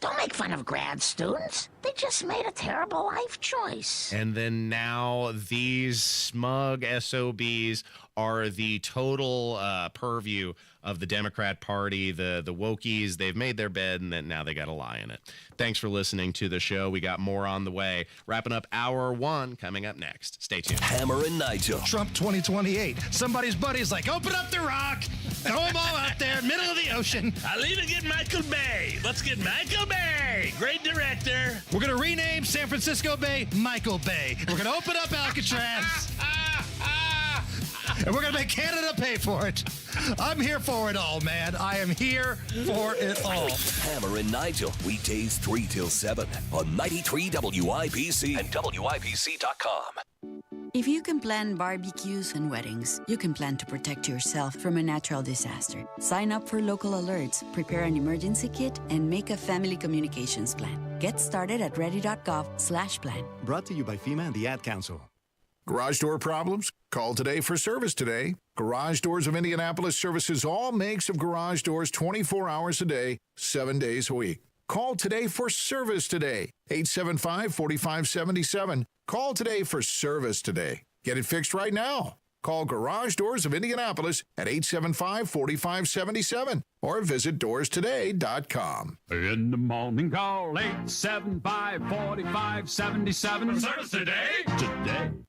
Don't make fun of grad students. They just made a terrible life choice. And then now these smug SOBs are the total purview of the Democrat Party, the wokies. They've made their bed, and then now they got to lie in it. Thanks for listening to the show. We got more on the way. Wrapping up hour 1 coming up next. Stay tuned. Hammer and Nigel. Trump 2028. Somebody's buddy's like, open up the rock. Throw them all out there, middle of the ocean. I'll even get Michael Bay. Let's get Michael Bay. Great director. We're going to rename San Francisco Bay Michael Bay. We're going to open up Alcatraz. And we're going to make Canada pay for it. I'm here for it all, man. I am here for it all. Hammer and Nigel, weekdays 3 till 7 on 93 WIPC and WIPC.com. If you can plan barbecues and weddings, you can plan to protect yourself from a natural disaster. Sign up for local alerts, prepare an emergency kit, and make a family communications plan. Get started at ready.gov/plan. Brought to you by FEMA and the Ad Council. Garage door problems? Call today for service today. Garage Doors of Indianapolis services all makes of garage doors 24 hours a day, 7 days a week. Call today for service today. 875-4577. Call today for service today. Get it fixed right now. Call Garage Doors of Indianapolis at 875-4577 or visit doorstoday.com. In the morning, call 875-4577. For service today.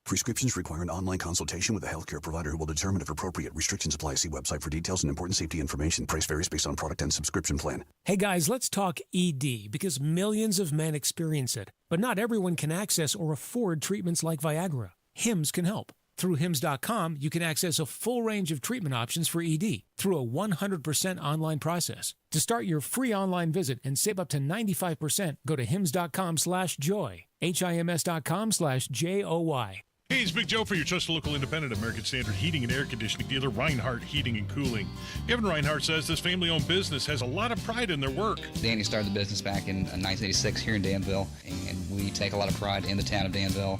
Prescriptions require an online consultation with a healthcare provider who will determine if appropriate. Restrictions apply. See website for details and important safety information. Price varies based on product and subscription plan. Hey guys, let's talk ED because millions of men experience it, but not everyone can access or afford treatments like Viagra. Hims can help. Through Hims.com, you can access a full range of treatment options for ED through a 100% online process. To start your free online visit and save up to 95%, go to Hims.com/joy. HIMS.com/JOY. Hey, it's Big Joe for your trusted local independent American Standard heating and air conditioning dealer, Reinhardt Heating and Cooling. Kevin Reinhardt says this family-owned business has a lot of pride in their work. Danny started the business back in 1986 here in Danville, and we take a lot of pride in the town of Danville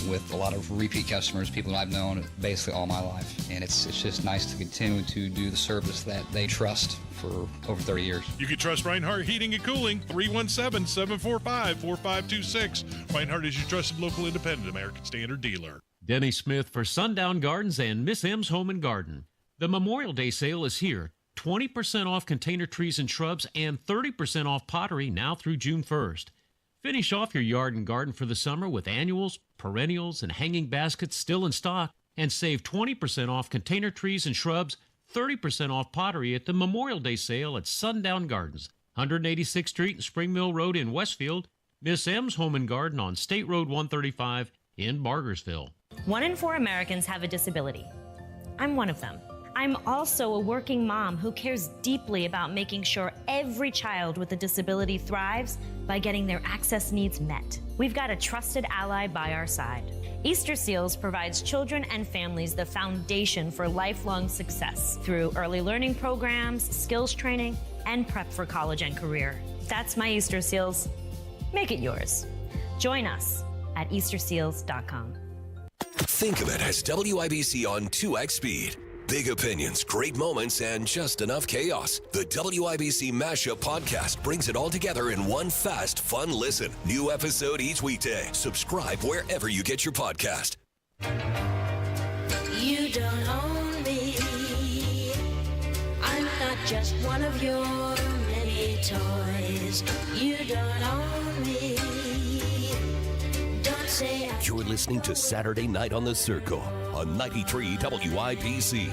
with a lot of repeat customers, people that I've known basically all my life. And it's just nice to continue to do the service that they trust for over 30 years. You can trust Reinhardt Heating and Cooling, 317-745-4526. Reinhardt is your trusted local independent American Standard dealer. Denny Smith for Sundown Gardens and Miss M's Home and Garden. The Memorial Day sale is here. 20% off container trees and shrubs and 30% off pottery now through June 1st. Finish off your yard and garden for the summer with annuals, perennials, and hanging baskets still in stock, and save 20% off container trees and shrubs, 30% off pottery at the Memorial Day sale at Sundown Gardens, 186th Street and Spring Mill Road in Westfield, Miss M's Home and Garden on State Road 135 in Bargersville. 1 in 4 Americans have a disability. I'm one of them. I'm also a working mom who cares deeply about making sure every child with a disability thrives by getting their access needs met. We've got a trusted ally by our side. Easter Seals provides children and families the foundation for lifelong success through early learning programs, skills training, and prep for college and career. That's my Easter Seals. Make it yours. Join us at easterseals.com. Think of it as WIBC on 2x speed. Big opinions, great moments, and just enough chaos. The WIBC Mashup Podcast brings it all together in one fast, fun listen. New episode each weekday. Subscribe wherever you get your podcast. You don't own me. I'm not just one of your many toys. You don't own me. Don't say You're listening to Saturday Night on the Circle on 93 WIBC.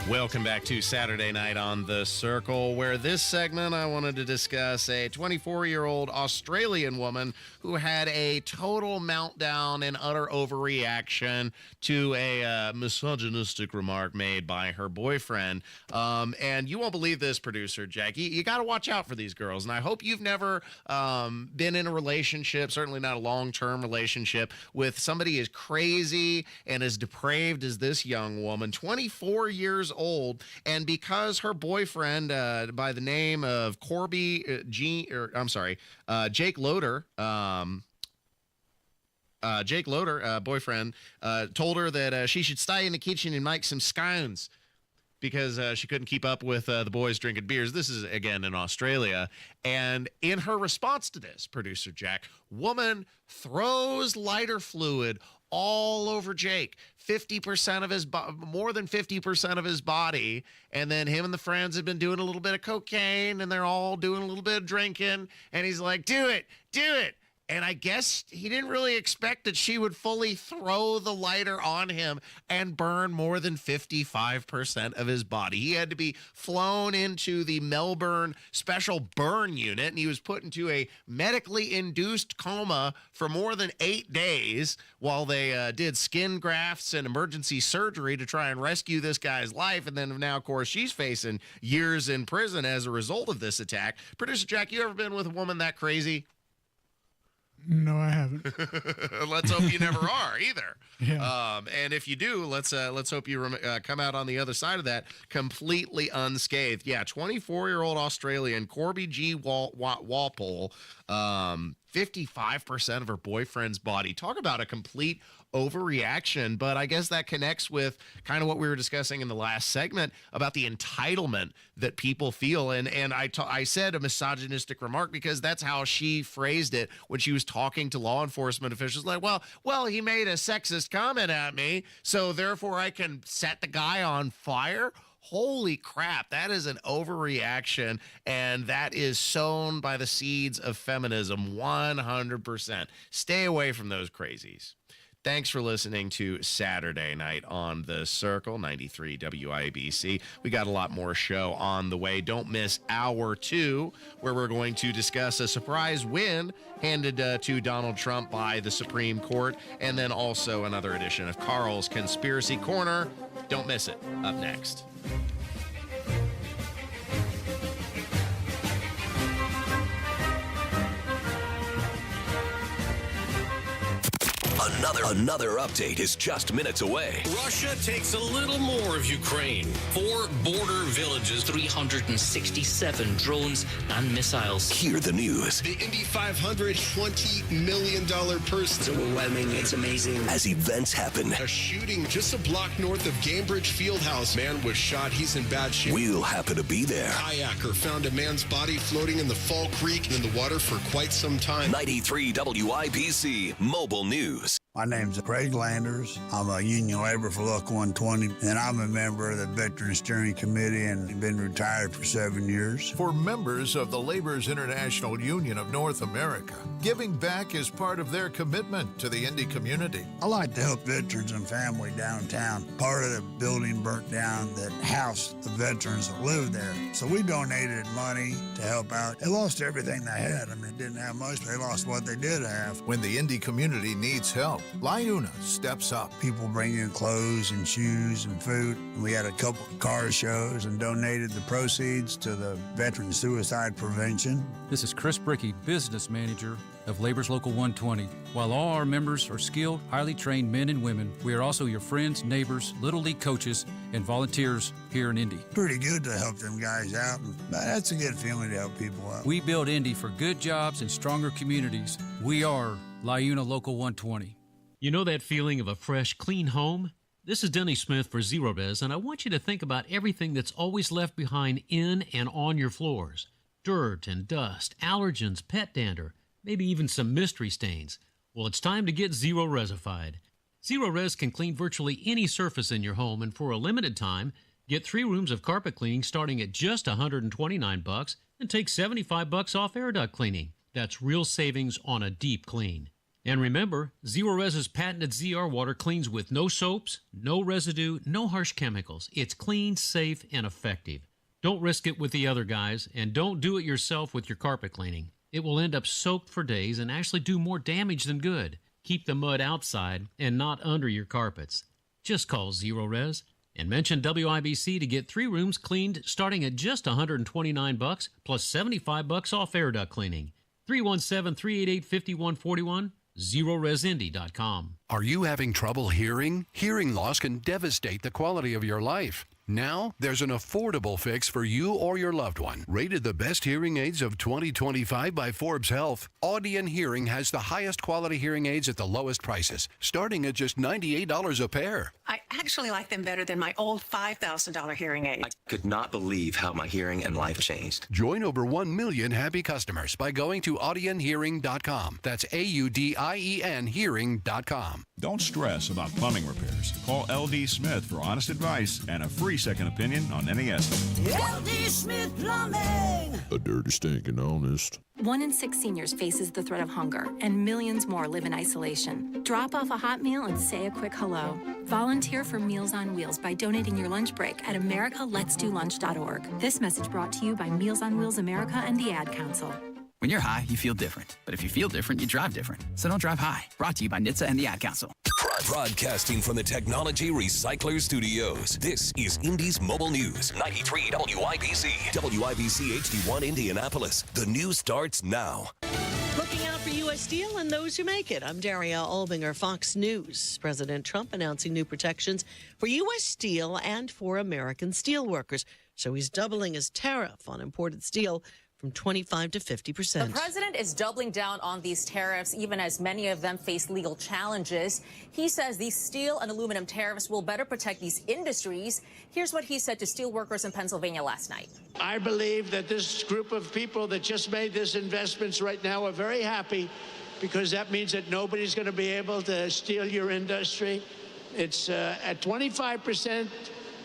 Welcome back to Saturday Night on The Circle, where this segment I wanted to discuss a 24-year-old Australian woman who had a total meltdown and utter overreaction to a misogynistic remark made by her boyfriend. And you won't believe this, producer Jackie. You got to watch out for these girls. And I hope you've never been in a relationship, certainly not a long-term relationship, with somebody as crazy and as depraved as this young woman, 24 years old, and because her boyfriend by the name of Jake Loader, boyfriend, told her that she should stay in the kitchen and make some scones because she couldn't keep up with the boys drinking beers. This is, again, in Australia. And in her response to this, producer Jack, woman throws lighter fluid all over Jake, 50% of his more than 50% of his body. And then him and the friends have been doing a little bit of cocaine, and they're all doing a little bit of drinking. And he's like, do it. And I guess he didn't really expect that she would fully throw the lighter on him and burn more than 55% of his body. He had to be flown into the Melbourne Special Burn Unit, and he was put into a medically induced coma for more than 8 days while they did skin grafts and emergency surgery to try and rescue this guy's life. And then now, of course, she's facing years in prison as a result of this attack. Producer Jack, you ever been with a woman that crazy? No, I haven't. Let's hope you never are either. Yeah. And if you do, let's hope you come out on the other side of that completely unscathed. Yeah, 24-year-old Australian Corby G. Walpole, 55% of her boyfriend's body. Talk about a complete overreaction, but I guess that connects with kind of what we were discussing in the last segment about the entitlement that people feel. And I said a misogynistic remark because that's how she phrased it when she was talking to law enforcement officials. Like, well, he made a sexist comment at me, so therefore I can set the guy on fire. Holy crap, that is an overreaction, and that is sown by the seeds of feminism 100%. Stay away from those crazies. Thanks for listening to Saturday Night on The Circle, 93 WIBC. We got a lot more show on the way. Don't miss Hour 2, where we're going to discuss a surprise win handed to Donald Trump by the Supreme Court, and then also another edition of Carl's Conspiracy Corner. Don't miss it. Up next. Another update is just minutes away. Russia takes a little more of Ukraine. 4 border villages, 367 drones and missiles. Hear the news. The Indy 500, $20 million purse. It's overwhelming. It's amazing. As events happen. A shooting just a block north of Gambridge Fieldhouse. Man was shot. He's in bad shape. We'll happen to be there. Kayaker found a man's body floating in the Fall Creek in the water for quite some time. 93 WIBC Mobile News. My name's Craig Landers. I'm a union laborer for Local 120, and I'm a member of the Veterans Steering Committee and been retired for 7 years. For members of the Laborers International Union of North America, giving back is part of their commitment to the Indy community. I like to help veterans and family downtown. Part of the building burnt down that housed the veterans that lived there. So we donated money to help out. They lost everything they had. I mean, they didn't have much, but they lost what they did have. When the Indy community needs help, LIUNA steps up. People bring in clothes and shoes and food. We had a couple car shows and donated the proceeds to the Veteran Suicide Prevention. This is Chris Bricky, Business Manager of Labor's Local 120. While all our members are skilled, highly trained men and women, we are also your friends, neighbors, Little League coaches, and volunteers here in Indy. Pretty good to help them guys out. That's a good feeling to help people out. We build Indy for good jobs and stronger communities. We are LIUNA Local 120. You know that feeling of a fresh, clean home? This is Denny Smith for Zero Res, and I want you to think about everything that's always left behind in and on your floors. Dirt and dust, allergens, pet dander, maybe even some mystery stains. Well, it's time to get Zero Resified. Zero Res can clean virtually any surface in your home, and for a limited time, get 3 rooms of carpet cleaning starting at just $129 and take $75 off air duct cleaning. That's real savings on a deep clean. And remember, Zero-Rez's patented ZR water cleans with no soaps, no residue, no harsh chemicals. It's clean, safe, and effective. Don't risk it with the other guys, and don't do it yourself with your carpet cleaning. It will end up soaked for days and actually do more damage than good. Keep the mud outside and not under your carpets. Just call Zero-Rez and mention WIBC to get 3 rooms cleaned starting at just $129 plus $75 off air duct cleaning. 317-388-5141, ZeroResIndy.com. Are you having trouble hearing? Hearing loss can devastate the quality of your life. Now, there's an affordable fix for you or your loved one. Rated the best hearing aids of 2025 by Forbes Health, Audion Hearing has the highest quality hearing aids at the lowest prices, starting at just $98 a pair. I actually like them better than my old $5,000 hearing aid. I could not believe how my hearing and life changed. Join over 1 million happy customers by going to audionhearing.com. That's AUDIEN hearing.com. Don't stress about plumbing repairs. Call LD Smith for honest advice and a free second opinion on any estimate. LD Smith Plumbing. A dirty, stinking honest. 1 in 6 seniors faces the threat of hunger, and millions more live in isolation. Drop off a hot meal and say a quick hello. Volunteer for Meals on Wheels by donating your lunch break at americaletsdolunch.org. This message brought to you by Meals on Wheels America and the Ad Council. When you're high, you feel different. But if you feel different, you drive different. So don't drive high. Brought to you by NHTSA and the Ad Council. Broadcasting from the Technology Recycler Studios, this is Indy's Mobile News. 93 WIBC. WIBC HD1 Indianapolis. The news starts now. Looking out for U.S. Steel and those who make it. I'm Daria Albinger, Fox News. President Trump announcing new protections for U.S. Steel and for American steelworkers. So he's doubling his tariff on imported steel from 25 to 50%. The president is doubling down on these tariffs, even as many of them face legal challenges. He says these steel and aluminum tariffs will better protect these industries. Here's what he said to steel workers in Pennsylvania last night. I believe that this group of people that just made these investments right now are very happy, because that means that nobody's going to be able to steal your industry. It's at 25%.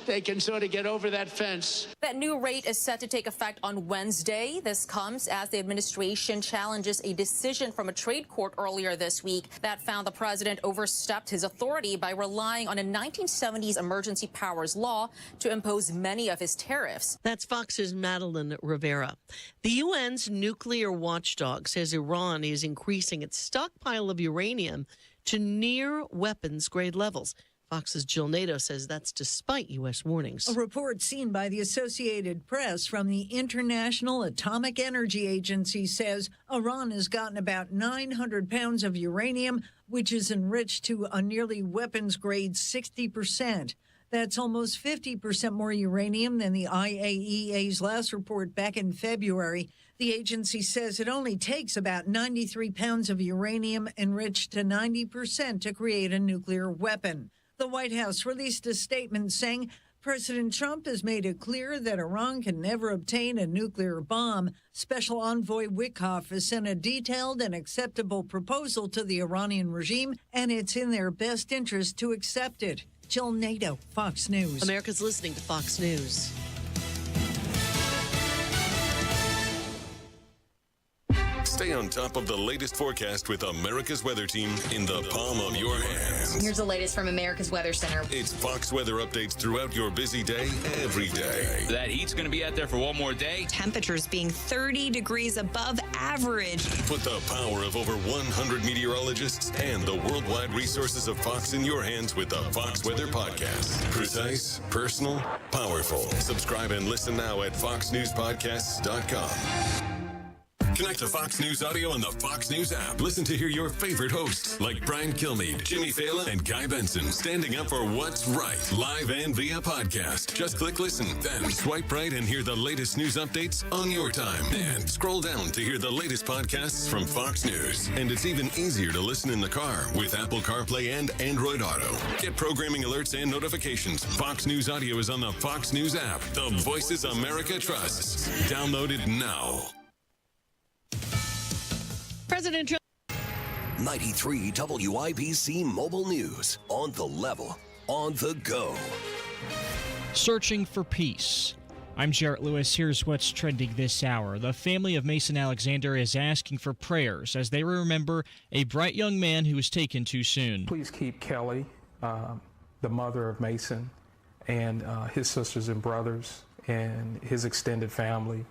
They can sort of get over that fence. That new rate is set to take effect on Wednesday. This comes as the administration challenges a decision from a trade court earlier this week that found the president overstepped his authority by relying on a 1970s emergency powers law to impose many of his tariffs. That's Fox's Madeline Rivera. The UN's nuclear watchdog says Iran is increasing its stockpile of uranium to near weapons grade levels. Fox's Jill Nato says that's despite U.S. warnings. A report seen by the Associated Press from the International Atomic Energy Agency says Iran has gotten about 900 pounds of uranium, which is enriched to a nearly weapons-grade 60%. That's almost 50% more uranium than the IAEA's last report back in February. The agency says it only takes about 93 pounds of uranium enriched to 90% to create a nuclear weapon. The White House released a statement saying President Trump has made it clear that Iran can never obtain a nuclear bomb. Special Envoy Witkoff has sent a detailed and acceptable proposal to the Iranian regime, and it's in their best interest to accept it. Jill Nato, Fox News. America's listening to Fox News. Stay on top of the latest forecast with America's Weather Team in the palm of your hands. Here's the latest from America's Weather Center. It's Fox weather updates throughout your busy day, every day. That heat's going to be out there for one more day. Temperatures being 30 degrees above average. Put the power of over 100 meteorologists and the worldwide resources of Fox in your hands with the Fox Weather Podcast. Precise, personal, powerful. Subscribe and listen now at foxnewspodcasts.com. Connect to Fox News Audio on the Fox News app. Listen to hear your favorite hosts like Brian Kilmeade, Jimmy Fallon, and Guy Benson standing up for what's right, live and via podcast. Just click listen, then swipe right and hear the latest news updates on your time. And scroll down to hear the latest podcasts from Fox News. And it's even easier to listen in the car with Apple CarPlay and Android Auto. Get programming alerts and notifications. Fox News Audio is on the Fox News app. The voices America trusts. Download it now. President Trump. 93 WIBC Mobile News. On the level, on the go. Searching for peace. I'm Jarrett Lewis. Here's what's trending this hour. The family of Mason Alexander is asking for prayers as they remember a bright young man who was taken too soon. Please keep Kelly, the mother of Mason, and his sisters and brothers and his extended family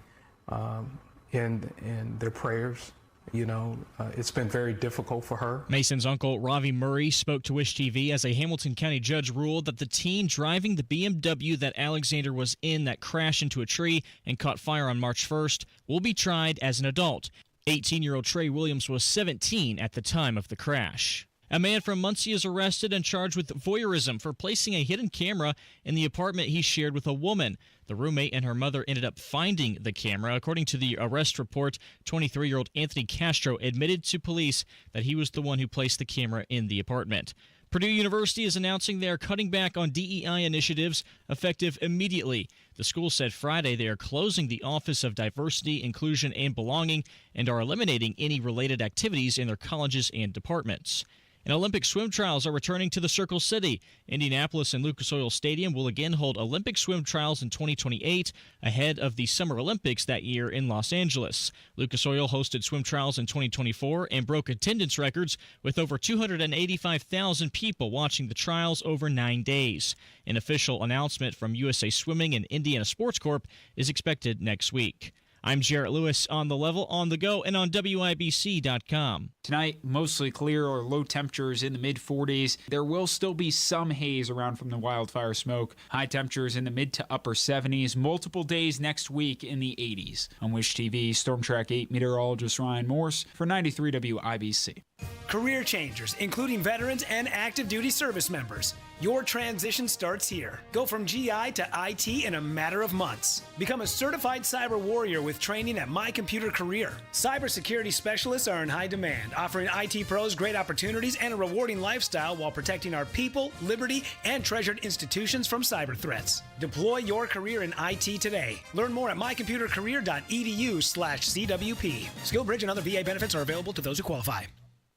in their prayers. You know, it's been very difficult for her. Mason's uncle, Ravi Murray, spoke to Wish TV as a Hamilton County judge ruled that the teen driving the BMW that Alexander was in that crashed into a tree and caught fire on March 1st will be tried as an adult. 18-year-old Trey Williams was 17 at the time of the crash. A man from Muncie is arrested and charged with voyeurism for placing a hidden camera in the apartment he shared with a woman. The roommate and her mother ended up finding the camera. According to the arrest report, 23-year-old Anthony Castro admitted to police that he was the one who placed the camera in the apartment. Purdue University is announcing they are cutting back on DEI initiatives effective immediately. The school said Friday they are closing the Office of Diversity, Inclusion, and Belonging and are eliminating any related activities in their colleges and departments. And Olympic swim trials are returning to the Circle City. Indianapolis and Lucas Oil Stadium will again hold Olympic swim trials in 2028 ahead of the Summer Olympics that year in Los Angeles. Lucas Oil hosted swim trials in 2024 and broke attendance records with over 285,000 people watching the trials over 9 days. An official announcement from USA Swimming and Indiana Sports Corp is expected next week. I'm Jarrett Lewis on The Level, on the go, and on WIBC.com. Tonight, mostly clear or low temperatures in the mid-40s. There will still be some haze around from the wildfire smoke. High temperatures in the mid to upper 70s. Multiple days next week in the 80s. On Wish TV, Storm Track 8 meteorologist Ryan Morse for 93 WIBC. Career changers, including veterans and active duty service members. Your transition starts here. Go from GI to IT in a matter of months. Become a certified cyber warrior with training at My Computer Career. Cybersecurity specialists are in high demand, offering IT pros great opportunities and a rewarding lifestyle while protecting our people, liberty, and treasured institutions from cyber threats. Deploy your career in IT today. Learn more at mycomputercareer.edu/CWP. SkillBridge and other VA benefits are available to those who qualify.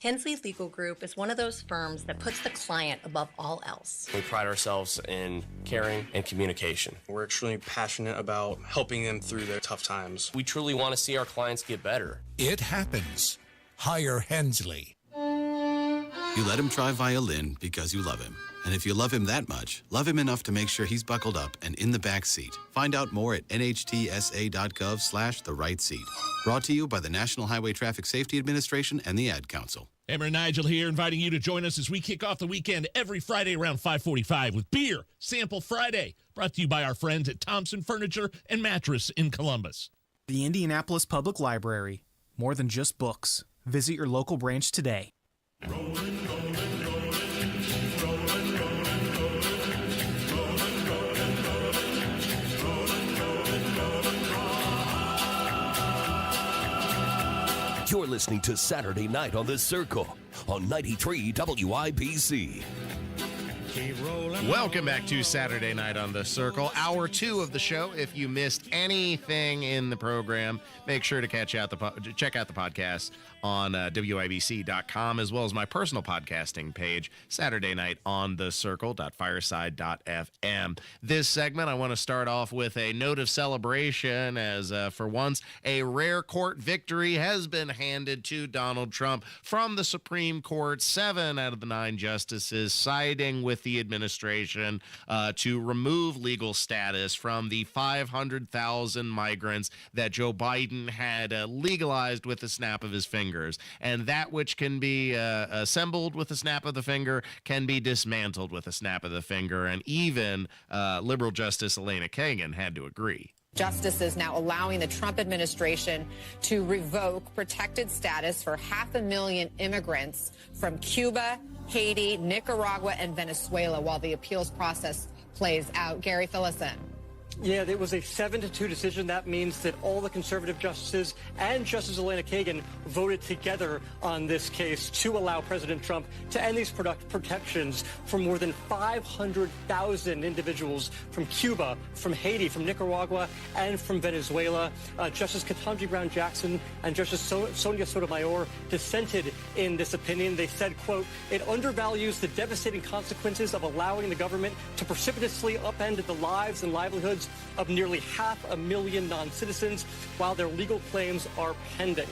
Hensley Legal Group is one of those firms that puts the client above all else. We pride ourselves in caring and communication. We're extremely passionate about helping them through their tough times. We truly want to see our clients get better. It happens. Hire Hensley. You let him try violin because you love him. And if you love him that much, love him enough to make sure he's buckled up and in the back seat. Find out more at nhtsa.gov/the-right-seat. Brought to you by the National Highway Traffic Safety Administration and the Ad Council. Hammer and Nigel here, inviting you to join us as we kick off the weekend every Friday around 5:45 with Beer Sample Friday, brought to you by our friends at Thompson Furniture and Mattress in Columbus. The Indianapolis Public Library. More than just books. Visit your local branch today. You're listening to Saturday Night on the Circle on 93 WIBC. Welcome back to Saturday Night on the Circle, hour 2 of the show. If you missed anything in the program, make sure to check out the podcast on WIBC.com, as well as my personal podcasting page, Saturday Night on the Circle.fireside.fm. This segment, I want to start off with a note of celebration, as for once, a rare court victory has been handed to Donald Trump from the Supreme Court. 7 out of the 9 justices siding with the administration to remove legal status from the 500,000 migrants that Joe Biden had legalized with the snap of his fingers. And that which can be assembled with a snap of the finger can be dismantled with a snap of the finger. And even liberal Justice Elena Kagan had to agree. Justices now allowing the Trump administration to revoke protected status for 500,000 immigrants from Cuba, Haiti, Nicaragua, and Venezuela while the appeals process plays out. Gary, fill us in. Yeah, it was a 7-2 decision. That means that all the conservative justices and Justice Elena Kagan voted together on this case to allow President Trump to end these protections for more than 500,000 individuals from Cuba, from Haiti, from Nicaragua, and from Venezuela. Justice Ketanji Brown Jackson and Justice Sonia Sotomayor dissented in this opinion. They said, quote, "It undervalues the devastating consequences of allowing the government to precipitously upend the lives and livelihoods of nearly 500,000 non-citizens while their legal claims are pending.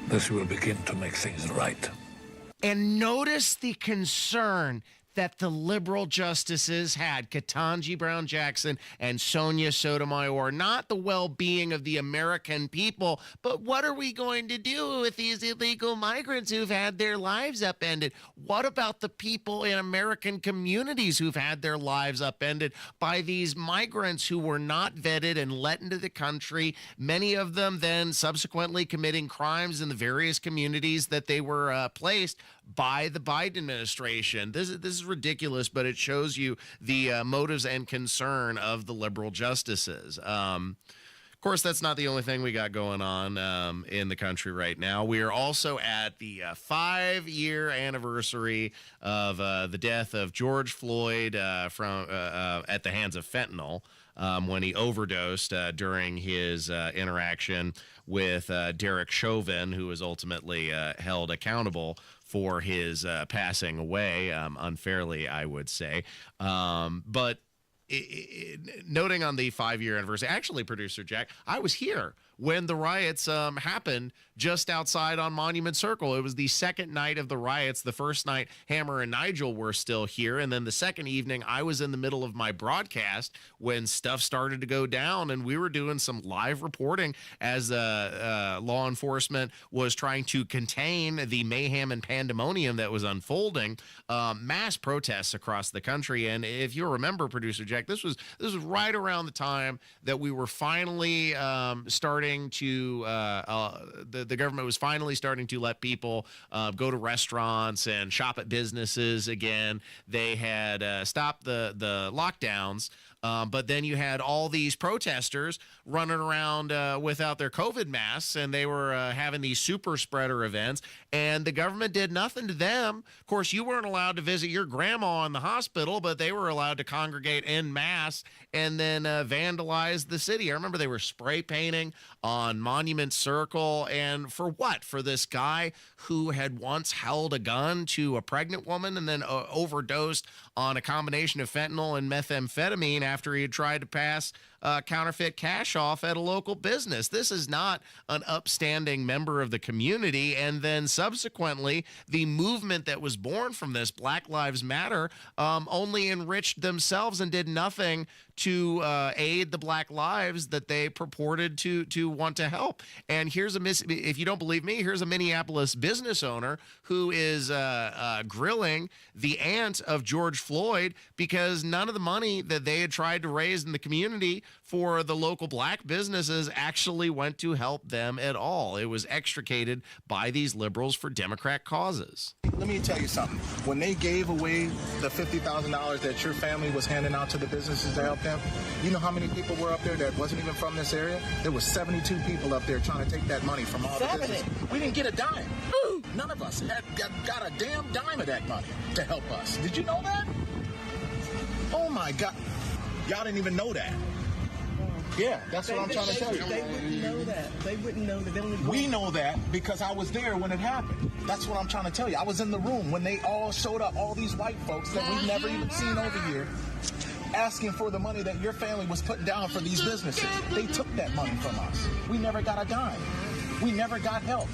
This will begin to make things right. And notice the concern that the liberal justices had, Ketanji Brown Jackson and Sonia Sotomayor, not the well-being of the American people, but what are we going to do with these illegal migrants who've had their lives upended? What about the people in American communities who've had their lives upended by these migrants who were not vetted and let into the country, many of them then subsequently committing crimes in the various communities that they were placed by the Biden administration? This is ridiculous, but it shows you the motives and concern of the liberal justices. Of course, that's not the only thing we got going on in the country right now. We are also at the 5-year anniversary of the death of George Floyd from at the hands of fentanyl. When he overdosed during his interaction with Derek Chauvin, who was ultimately held accountable for his passing away, unfairly, I would say. But noting on the 5-year anniversary, actually, Producer Jack, I was here when the riots happened just outside on Monument Circle. It was the second night of the riots. The first night, Hammer and Nigel were still here. And then the second evening, I was in the middle of my broadcast when stuff started to go down. And we were doing some live reporting as law enforcement was trying to contain the mayhem and pandemonium that was unfolding. Mass protests across the country. And if you remember, Producer Jack, this was right around the time that we were finally starting to the government was finally starting to let people go to restaurants and shop at businesses again. They had stopped the lockdowns. But then you had all these protesters running around without their COVID masks, and they were having these super spreader events, and the government did nothing to them. Of course, you weren't allowed to visit your grandma in the hospital, but they were allowed to congregate en masse and then vandalize the city. I remember they were spray painting on Monument Circle, and for what? For this guy who had once held a gun to a pregnant woman and then overdosed on a combination of fentanyl and methamphetamine after he had tried to pass counterfeit cash off at a local business. This is not an upstanding member of the community. And then subsequently, the movement that was born from this, Black Lives Matter, only enriched themselves and did nothing to aid the Black lives that they purported to want to help. And here's if you don't believe me, here's a Minneapolis business owner who is grilling the aunt of George Floyd because none of the money that they had tried to raise in the community for the local Black businesses actually went to help them at all. It was extricated by these liberals for Democrat causes. Let me tell you something. When they gave away the $50,000 that your family was handing out to the businesses to help them, you know how many people were up there that wasn't even from this area? There were 72 people up there trying to take that money from all the businesses. We didn't get a dime. None of us got a damn dime of that money to help us. Did you know that? Oh my God. Y'all didn't even know that. Yeah, that's what I'm trying to tell you. They wouldn't know that. They wouldn't know that. We know that because I was there when it happened. That's what I'm trying to tell you. I was in the room when they all showed up, all these white folks that we've never even seen over here, asking for the money that your family was putting down for these businesses. They took that money from us. We never got a dime. We never got help.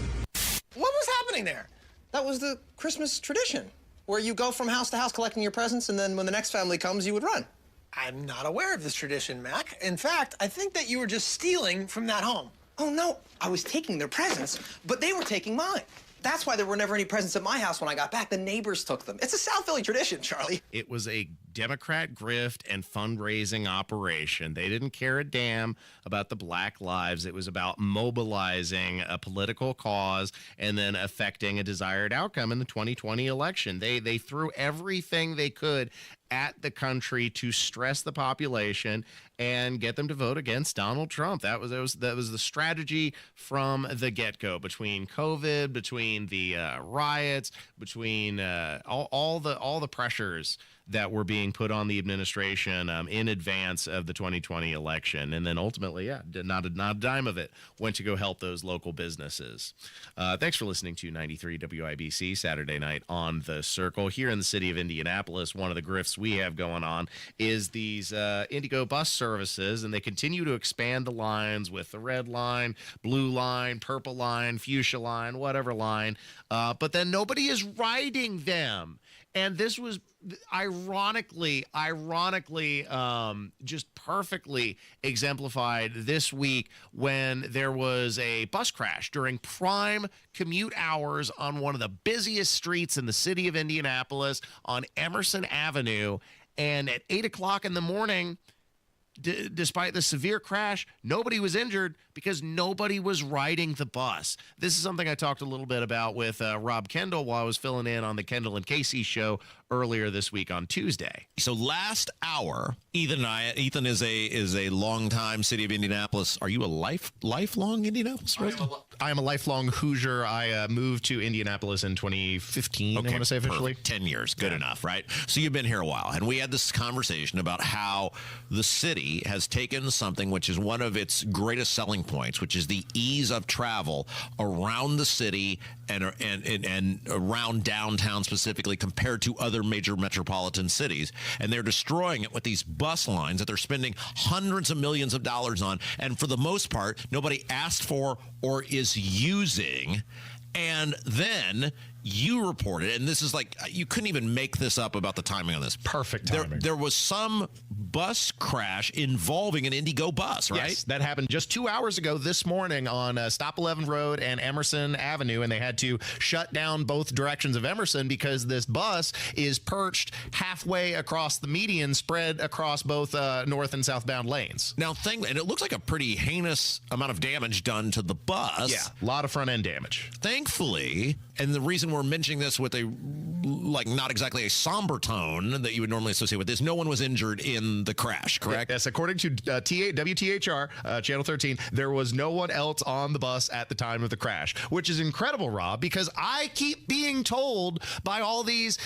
What was happening there? That was the Christmas tradition, where you go from house to house collecting your presents, and then when the next family comes, you would run. I'm not aware of this tradition, Mac. In fact, I think that you were just stealing from that home. Oh, no. I was taking their presents, but they were taking mine. That's why there were never any presents at my house when I got back. The neighbors took them. It's a South Philly tradition, Charlie. It was a Democrat grift and fundraising operation. They didn't care a damn about the Black lives. It was about mobilizing a political cause and then affecting a desired outcome in the 2020 election. They threw everything they could at the country to stress the population and get them to vote against Donald Trump. That was the strategy from the get-go, between COVID, between the riots, between all the pressures that were being put on the administration in advance of the 2020 election. And then ultimately, not a dime of it went to go help those local businesses. Thanks for listening to 93 WIBC Saturday night on The Circle. Here in the city of Indianapolis, one of the grifts we have going on is these Indigo bus services, and they continue to expand the lines with the red line, blue line, purple line, fuchsia line, whatever line. But then nobody is riding them. And this was ironically, just perfectly exemplified this week when there was a bus crash during prime commute hours on one of the busiest streets in the city of Indianapolis on Emerson Avenue. And at 8 o'clock in the morning, despite the severe crash, nobody was injured because nobody was riding the bus. This is something I talked a little bit about with Rob Kendall while I was filling in on the Kendall and Casey show earlier this week on Tuesday. So last hour, Ethan is a longtime city of Indianapolis. Are you a lifelong Indianapolis resident? I am a lifelong Hoosier. I moved to Indianapolis in 2015, I want to say officially. Perfect. 10 years. Good enough, right? So you've been here a while. And we had this conversation about how the city has taken something which is one of its greatest selling points, which is the ease of travel around the city and around downtown specifically compared to other major metropolitan cities. And they're destroying it with these bus lines that they're spending hundreds of millions of dollars on. And for the most part, nobody asked for or is using. And then you reported, and this is like, you couldn't even make this up about the timing on this. Perfect timing. There was some bus crash involving an Indigo bus, right? Yes, that happened just 2 hours ago this morning on Stop 11 Road and Emerson Avenue, and they had to shut down both directions of Emerson because this bus is perched halfway across the median, spread across both north and southbound lanes. Now, and it looks like a pretty heinous amount of damage done to the bus. Yeah, a lot of front end damage. Thankfully, and the reason we're mentioning this with not exactly a somber tone that you would normally associate with this, no one was injured in the crash, correct? Yes, according to WTHR, Channel 13, there was no one else on the bus at the time of the crash, which is incredible, Rob, because I keep being told by all these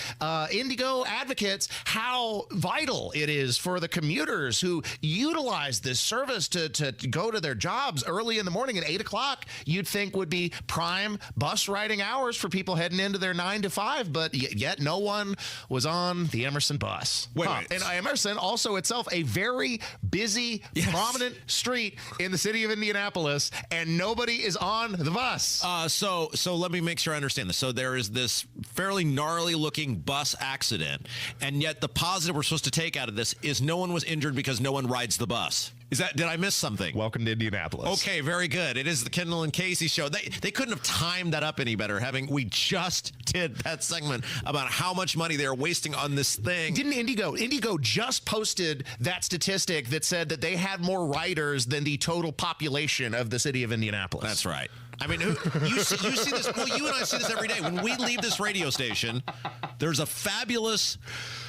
Indigo advocates how vital it is for the commuters who utilize this service to go to their jobs early in the morning at 8 o'clock. You'd think would be prime bus riding hours for people heading into their 9 to 5, but yet no one was on the Emerson bus. Wait. And Emerson also itself a very busy, prominent street in the city of Indianapolis, and nobody is on the bus. So let me make sure I understand this. So there is this fairly gnarly looking bus accident, and yet the positive we're supposed to take out of this is no one was injured because no one rides the bus. Did I miss something? Welcome to Indianapolis. Okay, very good. It is the Kendall and Casey show. They couldn't have timed that up any better, we just did that segment about how much money they're wasting on this thing. Didn't Indigo just posted that statistic that said that they had more riders than the total population of the city of Indianapolis. That's right. I mean, you see this. Well, you and I see this every day. When we leave this radio station, there's a fabulous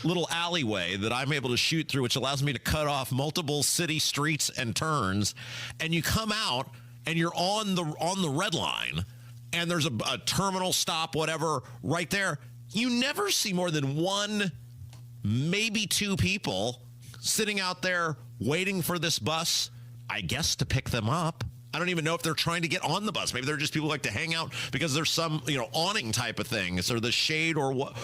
little alleyway that I'm able to shoot through, which allows me to cut off multiple city streets and turns. And you come out, and you're on the red line, and there's a terminal stop, whatever, right there. You never see more than one, maybe two people sitting out there waiting for this bus, I guess, to pick them up. I don't even know if they're trying to get on the bus. Maybe they're just people who like to hang out because there's some, awning type of thing. It's sort of the shade or what.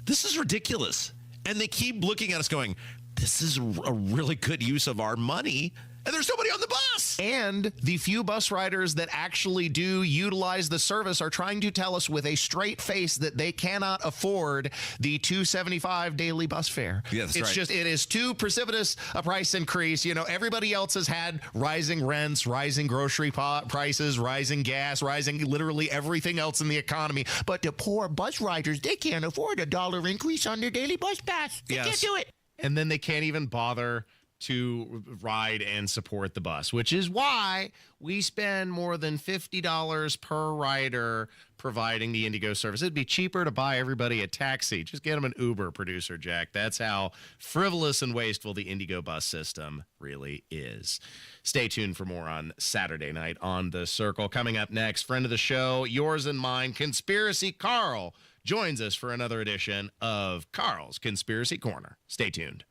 This is ridiculous. And they keep looking at us going, this is a really good use of our money. And there's nobody on the bus. And the few bus riders that actually do utilize the service are trying to tell us with a straight face that they cannot afford the $2.75 daily bus fare. Yeah, that's right. It is too precipitous a price increase. Everybody else has had rising rents, rising grocery prices, rising gas, rising literally everything else in the economy. But the poor bus riders, they can't afford $1 increase on their daily bus pass. They can't do it. And then they can't even bother to ride and support the bus, which is why we spend more than $50 per rider providing the Indigo service. It'd be cheaper to buy everybody a taxi. Just get them an Uber, producer Jack. That's how frivolous and wasteful the Indigo bus system really is. Stay tuned for more on Saturday night on The Circle. Coming up next, friend of the show, yours and mine, Conspiracy Carl, joins us for another edition of Carl's Conspiracy Corner. Stay tuned.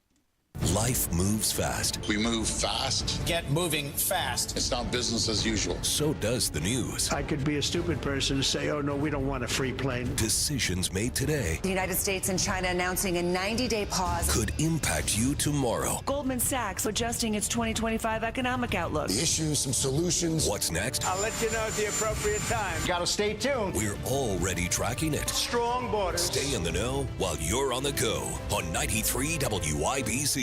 Life moves fast. We move fast. Get moving fast. It's not business as usual. So does the news. I could be a stupid person and say, oh, no, we don't want a free plane. Decisions made today The United States and China announcing a 90-day pause. could impact you tomorrow. Goldman Sachs adjusting its 2025 economic outlook. The issues, some solutions. What's next? I'll let you know at the appropriate time. Gotta stay tuned. We're already tracking it. Strong borders. Stay in the know while you're on the go on 93 WIBC.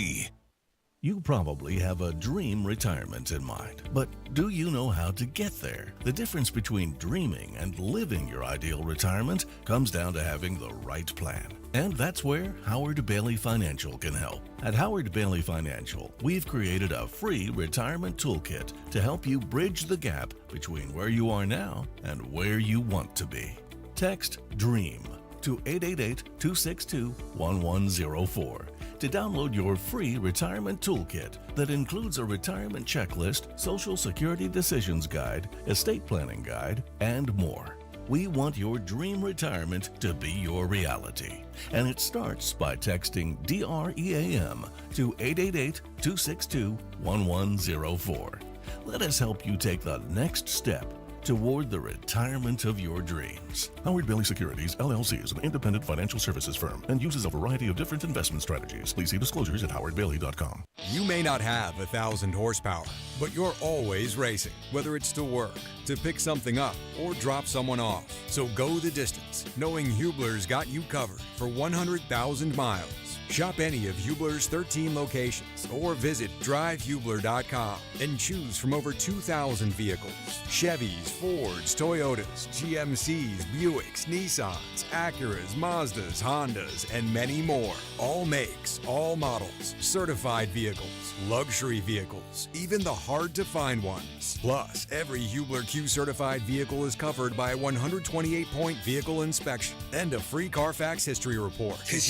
You probably have a dream retirement in mind, but do you know how to get there? The difference between dreaming and living your ideal retirement comes down to having the right plan. And that's where Howard Bailey Financial can help. At Howard Bailey Financial, we've created a free retirement toolkit to help you bridge the gap between where you are now and where you want to be. Text DREAM to 888-262-1104 to download your free retirement toolkit that includes a retirement checklist, Social Security decisions guide, estate planning guide, and more. We want your dream retirement to be your reality. And it starts by texting DREAM to 888-262-1104. Let us help you take the next step toward the retirement of your dreams. Howard Bailey Securities, LLC is an independent financial services firm and uses a variety of different investment strategies. Please see disclosures at howardbailey.com. You may not have 1,000 horsepower, but you're always racing, whether it's to work, to pick something up, or drop someone off. So go the distance, knowing Hubler's got you covered for 100,000 miles. Shop any of Hubler's 13 locations or visit drivehubler.com and choose from over 2,000 vehicles. Chevys, Fords, Toyotas, GMCs, Buicks, Nissans, Acuras, Mazdas, Hondas, and many more. All makes, all models, certified vehicles, luxury vehicles, even the hard-to-find ones. Plus, every Hubler Q certified vehicle is covered by a 128-point vehicle inspection and a free Carfax history report. 'Cause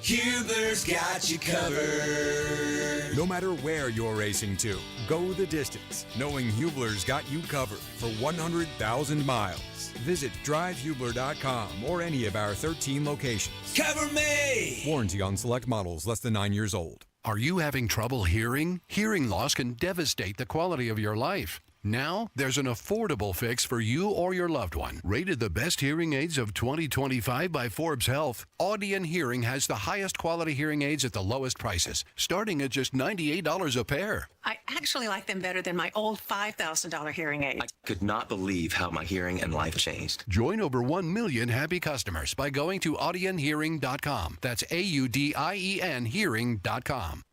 Hubler's got you covered. No matter where you're racing to, go the distance, knowing Hubler's got you covered for 100,000 miles. Visit drivehubler.com or any of our 13 locations. Cover me! Warranty on select models less than 9 years old. Are you having trouble hearing? Hearing loss can devastate the quality of your life. Now, there's an affordable fix for you or your loved one. Rated the best hearing aids of 2025 by Forbes Health, Audion Hearing has the highest quality hearing aids at the lowest prices, starting at just $98 a pair. I actually like them better than my old $5,000 hearing aid. I could not believe how my hearing and life changed. Join over 1 million happy customers by going to audionhearing.com. That's AUDIEN hearing.com.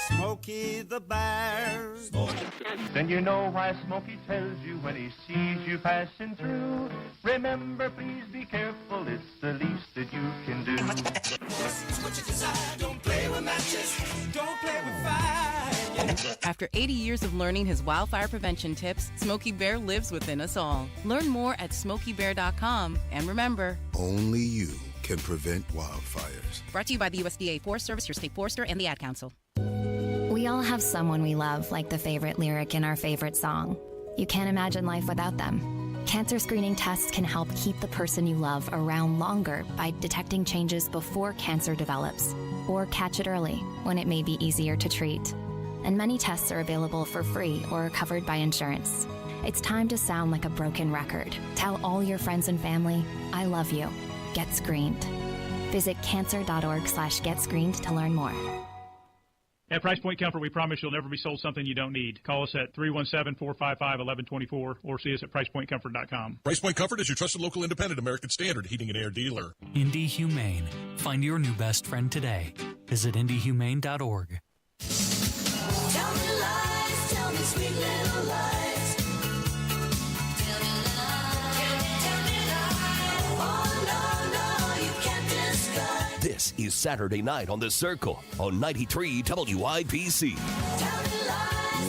Smokey the Bear. Then you know why Smokey tells you when he sees you passing through. Remember, please be careful, it's the least that you can do. It's what you desire, don't play with matches, don't play with fire. After 80 years of learning his wildfire prevention tips, Smokey Bear lives within us all. Learn more at SmokeyBear.com. And remember, Only you can prevent wildfires. brought to you by the USDA Forest Service, your state forester, and the Ad Council. We all have someone we love, like the favorite lyric in our favorite song. You can't imagine life without them. Cancer screening tests can help keep the person you love around longer by detecting changes before cancer develops, or catch it early when it may be easier to treat. And many tests are available for free or covered by insurance. It's time to sound like a broken record. Tell all your friends and family, I love you. Get screened. Visit cancer.org/getscreened to learn more. At Price Point Comfort, we promise you'll never be sold something you don't need. Call us at 317-455-1124 or see us at PricePointComfort.com. Price Point Comfort is your trusted local independent American Standard heating and air dealer. Indy Humane. Find your new best friend today. Visit IndyHumane.org. Tell me lies, tell me sweet little lies. Tell me lies, tell me lies. Oh, no, you can't disguise. This is Saturday night on The Circle on 93 WIBC.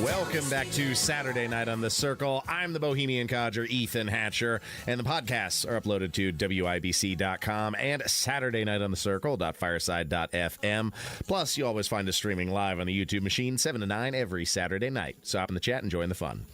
Welcome back to Saturday Night on the Circle. I'm the Bohemian Codger, Ethan Hatcher, and the podcasts are uploaded to WIBC.com and SaturdayNightOnTheCircle.fireside.fm. Plus, you always find us streaming live on the YouTube machine 7 to 9 every Saturday night. So hop in the chat and join the fun.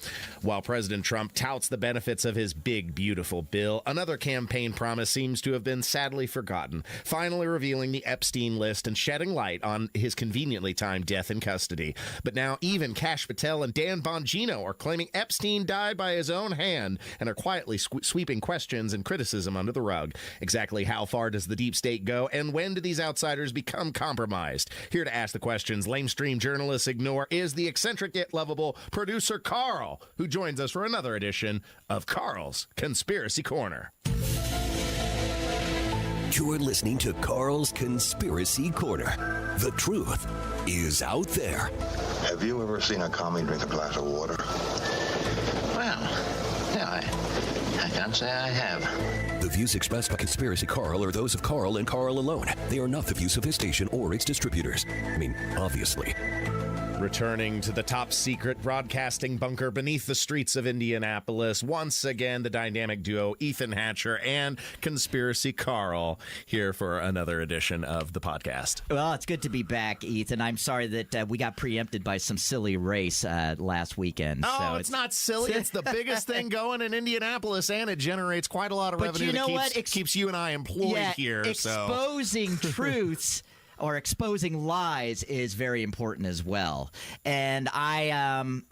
While President Trump touts the benefits of his big, beautiful bill, another campaign promise seems to have been sadly forgotten, finally revealing the Epstein list and shedding light on his conveniently timed death in custody. But now even Kash Patel and Dan Bongino are claiming Epstein died by his own hand and are quietly sweeping questions and criticism under the rug. Exactly how far does the deep state go, and when do these outsiders become compromised? Here to ask the questions lamestream journalists ignore is the eccentric yet lovable producer Carl, who joins us for another edition of Carl's Conspiracy Corner. You're listening to Carl's Conspiracy Corner. The truth is out there. Have you ever seen a commie drink a glass of water? Well, yeah, I can't say I have. The views expressed by Conspiracy Carl are those of Carl and Carl alone. They are not the views of his station or its distributors. I mean, obviously. Returning to the top secret broadcasting bunker beneath the streets of Indianapolis, once again, the dynamic duo Ethan Hatcher and Conspiracy Carl here for another edition of the podcast. Well, it's good to be back, Ethan. I'm sorry that we got preempted by some silly race last weekend. Oh, so it's not silly. It's the biggest thing going in Indianapolis, and it generates quite a lot of revenue. You know that keeps you and I employed here. Exposing truths or exposing lies is very important as well. And I'm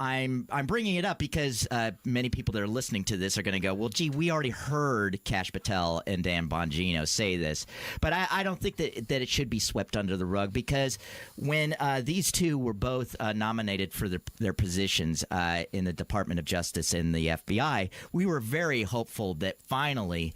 bringing it up because many people that are listening to this are going to go, well, gee, we already heard Kash Patel and Dan Bongino say this. But I don't think that it should be swept under the rug, because when these two were both nominated for their positions in the Department of Justice and the FBI, we were very hopeful that finally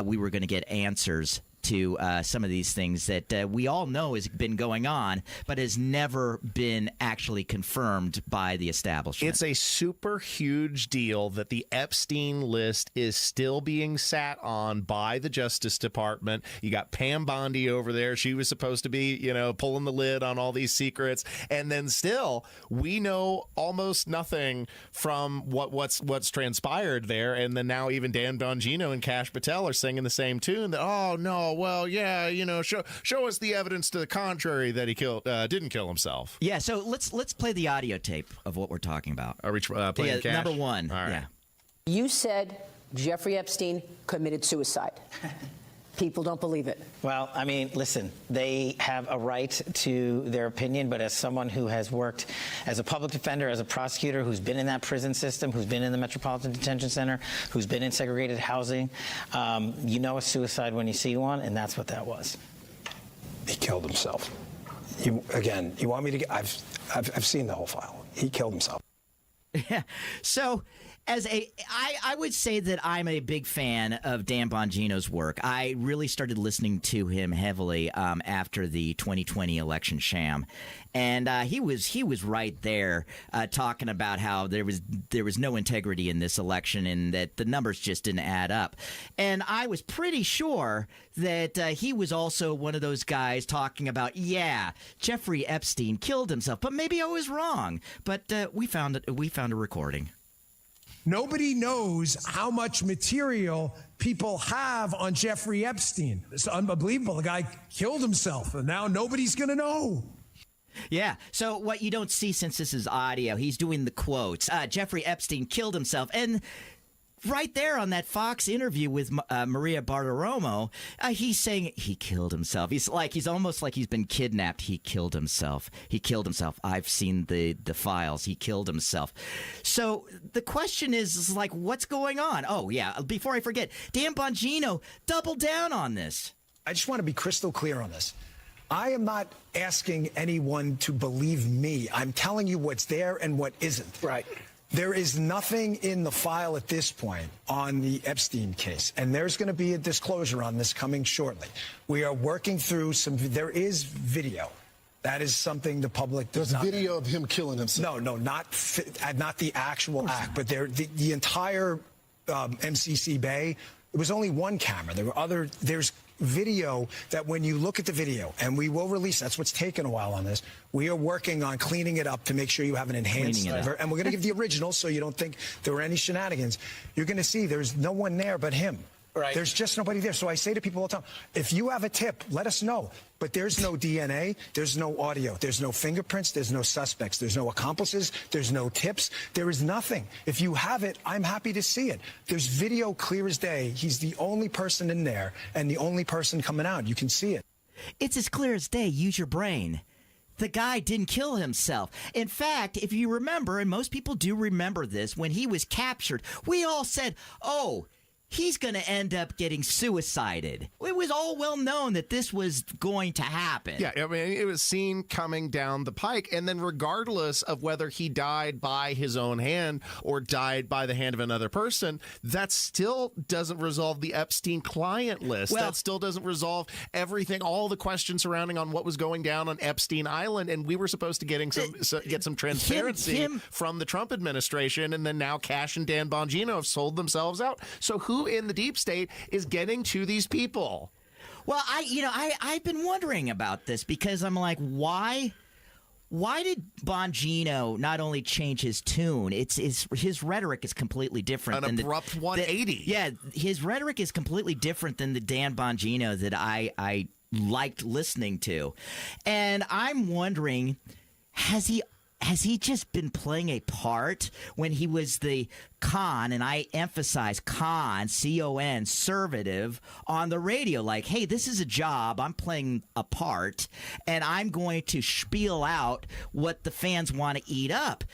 we were going to get answers to some of these things that we all know has been going on, but has never been actually confirmed by the establishment. It's a super huge deal that the Epstein list is still being sat on by the Justice Department. You got Pam Bondi over there. She was supposed to be, pulling the lid on all these secrets. And then still, we know almost nothing from what's transpired there. And then now even Dan Bongino and Kash Patel are singing the same tune that, oh, no, well, yeah, show us the evidence to the contrary that he didn't kill himself. Yeah, so let's play the audio tape of what we're talking about. Are we playing Kash? Number one. All right. Yeah. You said Jeffrey Epstein committed suicide. People don't believe it. Well, I mean, listen, they have a right to their opinion, but as someone who has worked as a public defender, as a prosecutor, who's been in that prison system, who's been in the Metropolitan Detention Center, who's been in segregated housing, you know a suicide when you see one, and that's what that was. He killed himself. You want me to get... I've seen the whole file. He killed himself. Yeah. So... I would say that I'm a big fan of Dan Bongino's work. I really started listening to him heavily after the 2020 election sham, and he was right there talking about how there was no integrity in this election and that the numbers just didn't add up. And I was pretty sure that he was also one of those guys talking about, yeah, Jeffrey Epstein killed himself, but maybe I was wrong. But we found a recording. Nobody knows how much material people have on Jeffrey Epstein. It's unbelievable. The guy killed himself, and now nobody's going to know. Yeah. So what you don't see, since this is audio, he's doing the quotes. Jeffrey Epstein killed himself. And right there on that Fox interview with Maria Bartiromo, he's saying he killed himself. He's almost like he's been kidnapped. He killed himself. He killed himself. I've seen the files. He killed himself. So the question is like, what's going on? Oh, yeah. Before I forget, Dan Bongino doubled down on this. I just want to be crystal clear on this. I am not asking anyone to believe me. I'm telling you what's there and what isn't. Right. There is nothing in the file at this point on the Epstein case, and there's going to be a disclosure on this coming shortly. We are working through there is video. That is something the public does not. There's video of him killing himself. No, not the actual act, but the entire MCC Bay. It was only one camera. There were there's video that when you look at the video, and we will release, that's what's taken a while on this, we are working on cleaning it up to make sure you have an enhanced, and we're going to give the original so you don't think there were any shenanigans. You're going to see there's no one there but him. Right. There's just nobody there. So I say to people all the time, if you have a tip, let us know. But there's no DNA, there's no audio, there's no fingerprints, there's no suspects, there's no accomplices, there's no tips, there is nothing. If you have it, I'm happy to see it. There's video clear as day. He's the only person in there and the only person coming out. You can see it. It's as clear as day. Use your brain. The guy didn't kill himself. In fact, if you remember, and most people do remember this, when he was captured, we all said, oh, he's going to end up getting suicided. It was all well known that this was going to happen. Yeah, I mean, it was seen coming down the pike. And then regardless of whether he died by his own hand or died by the hand of another person, that still doesn't resolve the Epstein client list. That still doesn't resolve everything, all the questions surrounding on what was going down on Epstein Island. And we were supposed to get some transparency from the Trump administration. And then now Cash and Dan Bongino have sold themselves out. So who in the deep state is getting to these people? Well, I've been wondering about this because I'm like, why did Bongino not only change his tune? It's his rhetoric is completely different. An abrupt 180. Yeah, his rhetoric is completely different than the Dan Bongino that I liked listening to, and I'm wondering, has he just been playing a part when he was the con, and I emphasize con, C-O-N, conservative, on the radio? Like, hey, this is a job. I'm playing a part, and I'm going to spiel out what the fans want to eat up.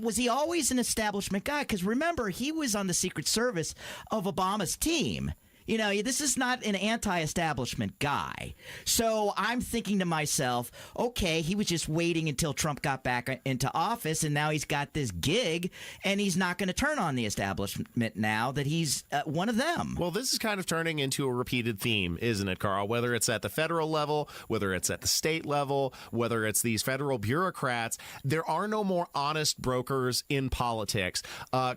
Was he always an establishment guy? Because remember, he was on the Secret Service of Obama's team. You know, this is not an anti-establishment guy. So I'm thinking to myself, okay, he was just waiting until Trump got back into office, and now he's got this gig, and he's not going to turn on the establishment now that he's one of them. Well, this is kind of turning into a repeated theme, isn't it, Carl? Whether it's at the federal level, whether it's at the state level, whether it's these federal bureaucrats, there are no more honest brokers in politics.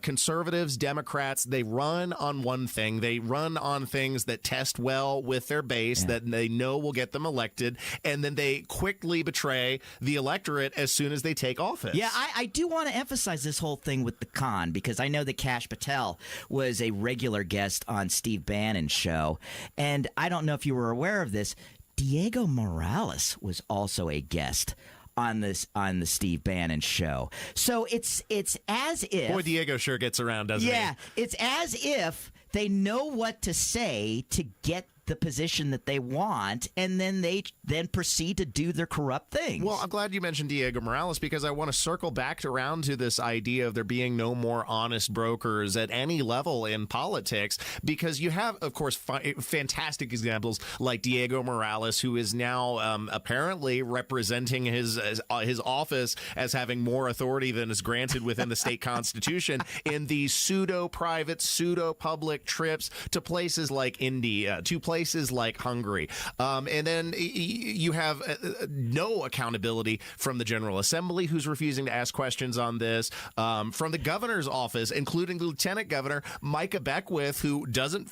Conservatives, Democrats, they run on one thing. They run on things that test well with their base, that they know will get them elected, and then they quickly betray the electorate as soon as they take office. Yeah, I do want to emphasize this whole thing with the con, because I know that Kash Patel was a regular guest on Steve Bannon's show, and I don't know if you were aware of this, Diego Morales was also a guest on the Steve Bannon show. So it's as if... Boy, Diego sure gets around, doesn't he? Yeah, it's as if they know what to say to get the position that they want, and then they proceed to do their corrupt things. Well, I'm glad you mentioned Diego Morales, because I want to circle back around to this idea of there being no more honest brokers at any level in politics, because you have, of course, fantastic examples like Diego Morales, who is now apparently representing his office as having more authority than is granted within the state constitution in these pseudo-private, pseudo-public trips to places like India, to places like Hungary. And then you have no accountability from the General Assembly, who's refusing to ask questions on this, from the governor's office, including the Lieutenant Governor, Micah Beckwith, who doesn't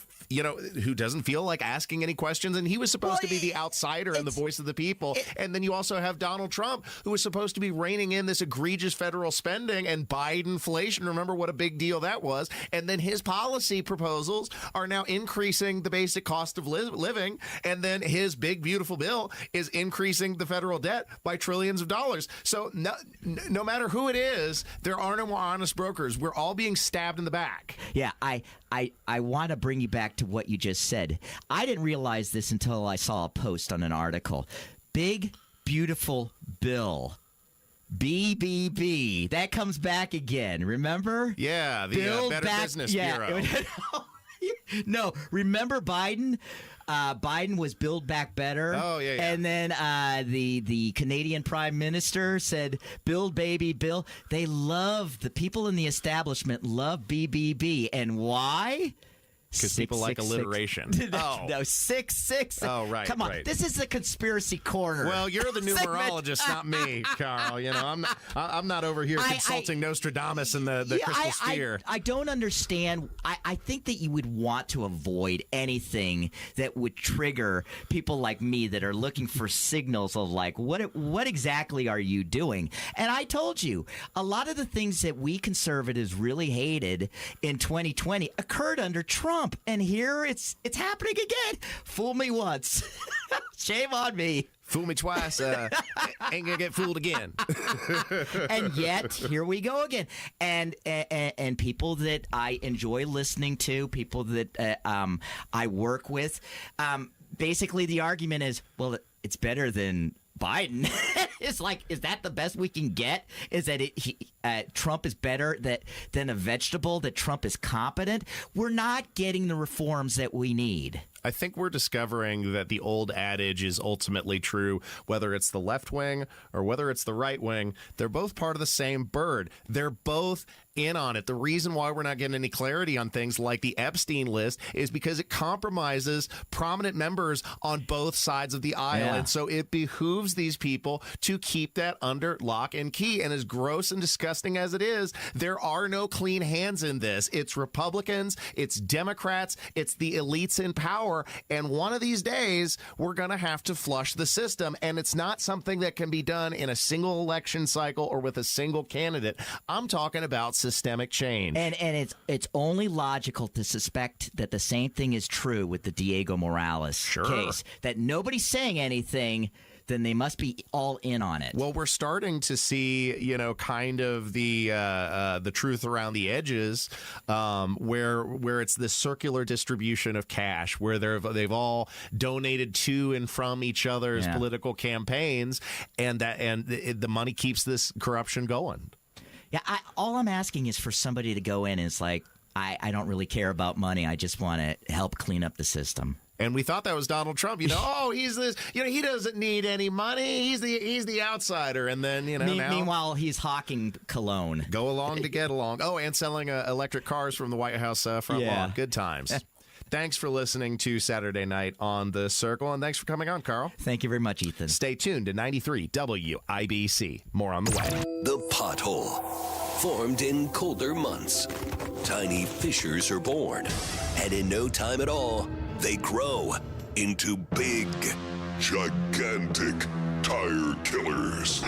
feel like asking any questions, and he was supposed to be the outsider and the voice of the people. And then you also have Donald Trump, who was supposed to be reining in this egregious federal spending and Bidenflation. Remember what a big deal that was. And then his policy proposals are now increasing the basic cost of living, and then his big beautiful bill is increasing the federal debt by trillions of dollars. So no matter who it is, there are no more honest brokers. We're all being stabbed in the back. Yeah, I want to bring you back to what you just said. I didn't realize this until I saw a post on an article. Big beautiful bill, BBB, that comes back again. Remember? Yeah, the Better Business Bureau. No, remember Biden? Biden was Build Back Better. Oh, yeah. And then the Canadian Prime Minister said, Build Baby Bill. The people in the establishment love BBB. And why? Because people like alliteration. No, 666. Oh, right. Come on. Right. This is the conspiracy corner. Well, you're the numerologist, not me, Carl. You know, I'm not over here consulting Nostradamus and the crystal sphere. I don't understand. I think that you would want to avoid anything that would trigger people like me that are looking for signals of like, what exactly are you doing? And I told you, a lot of the things that we conservatives really hated in 2020 occurred under Trump. And here it's happening again. Fool me once. Shame on me. Fool me twice, ain't gonna get fooled again. And yet, here we go again. And people that I enjoy listening to, people that I work with, basically the argument is, well, it's better than Biden. It's like, is that the best we can get? Is that Trump is better than a vegetable, that Trump is competent? We're not getting the reforms that we need. I think we're discovering that the old adage is ultimately true, whether it's the left wing or whether it's the right wing. They're both part of the same bird. They're both in on it. The reason why we're not getting any clarity on things like the Epstein list is because it compromises prominent members on both sides of the aisle. Yeah. And so it behooves these people to keep that under lock and key. And as gross and disgusting as it is, there are no clean hands in this. It's Republicans, it's Democrats, it's the elites in power. And one of these days, we're going to have to flush the system. And it's not something that can be done in a single election cycle or with a single candidate. I'm talking about systemic change. And it's only logical to suspect that the same thing is true with the Diego Morales case. That nobody's saying anything, then they must be all in on it. Well, we're starting to see, you know, kind of the truth around the edges, where it's this circular distribution of cash, where they've all donated to and from each other's political campaigns, and the money keeps this corruption going. Yeah, all I'm asking is for somebody to go in and it's like, I don't really care about money. I just want to help clean up the system. And we thought that was Donald Trump. You know, oh, he's this. You know, he doesn't need any money. He's the outsider. And then now, meanwhile, he's hawking cologne. Go along to get along. Oh, and selling electric cars from the White House front lawn. Good times. Thanks for listening to Saturday Night on The Circle, and thanks for coming on, Carl. Thank you very much, Ethan. Stay tuned to 93 WIBC. More on the way. The pothole. Formed in colder months, tiny fissures are born, and in no time at all, they grow into big, gigantic tire killers.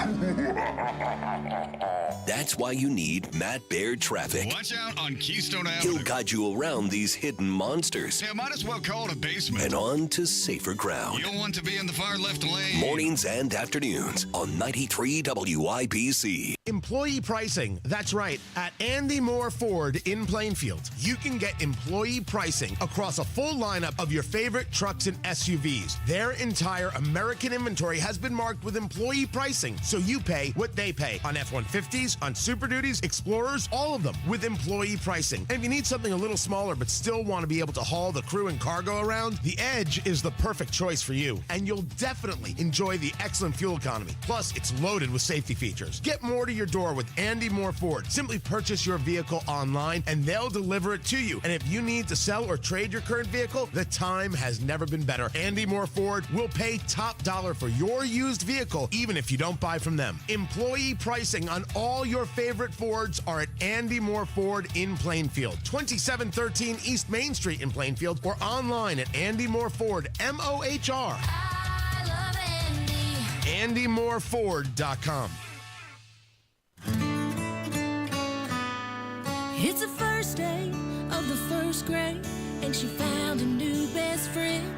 That's why you need Matt Baird Traffic. Watch out on Keystone Avenue. He'll guide you around these hidden monsters. Yeah, might as well call it a basement. And on to safer ground. You don't want to be in the far left lane. Mornings and afternoons on 93 WIBC. Employee pricing. That's right. At Andy Moore Ford in Plainfield, you can get employee pricing across a full lineup of your favorite trucks and SUVs. Their entire American inventory has been marked with employee pricing, so you pay what they pay on F-150s, on Super Duties, Explorers, all of them with employee pricing. And if you need something a little smaller but still want to be able to haul the crew and cargo around, the Edge is the perfect choice for you. And you'll definitely enjoy the excellent fuel economy. Plus, it's loaded with safety features. Get more to your door with Andy Moore Ford. Simply purchase your vehicle online and they'll deliver it to you. And if you need to sell or trade your current vehicle, the time has never been better. Andy Moore Ford will pay top dollar for your used vehicle, even if you don't buy from them. Employee pricing on all your favorite Fords are at Andy Moore Ford in Plainfield, 2713 East Main Street in Plainfield, or online at Andy Moore Ford, MOHR. AndyMooreFord.com. It's the first day of the first grade, and she found a new best friend.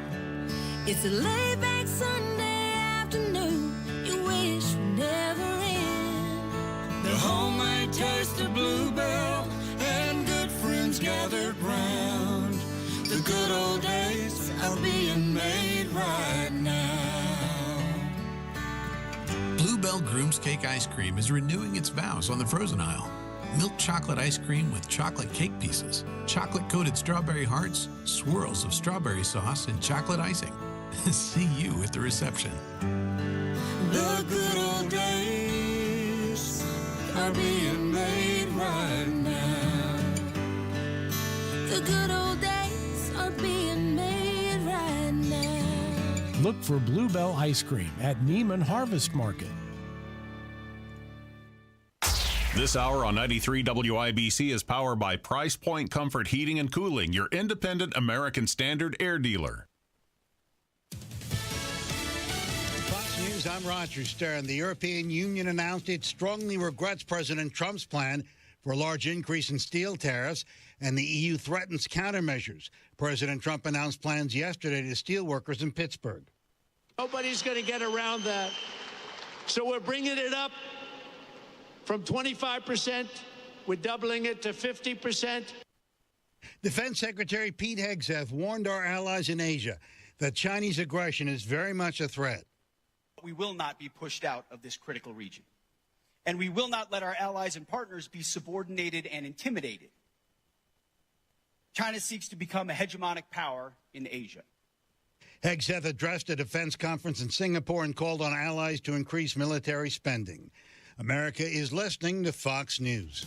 It's a laid-back Sunday afternoon you wish would never end. The homemade taste of Bluebell and good friends gathered round. The good old days are being made right now. Bluebell Groom's Cake Ice Cream is renewing its vows on the frozen aisle. Milk chocolate ice cream with chocolate cake pieces, chocolate-coated strawberry hearts, swirls of strawberry sauce, and chocolate icing. See you at the reception. The good old days are being made right now. The good old days Look for Bluebell Ice Cream at Neiman Harvest Market. This hour on 93 WIBC is powered by Price Point Comfort Heating and Cooling, your independent American Standard air dealer. Fox News, I'm Roger Stern. The European Union announced it strongly regrets President Trump's plan for a large increase in steel tariffs, and the EU threatens countermeasures. President Trump announced plans yesterday to steel workers in Pittsburgh. Nobody's going to get around that. So we're bringing it up from 25%. We're doubling it to 50%. Defense Secretary Pete Hegseth warned our allies in Asia that Chinese aggression is very much a threat. We will not be pushed out of this critical region. And we will not let our allies and partners be subordinated and intimidated. China seeks to become a hegemonic power in Asia. Hegseth addressed a defense conference in Singapore and called on allies to increase military spending. America is listening to Fox News.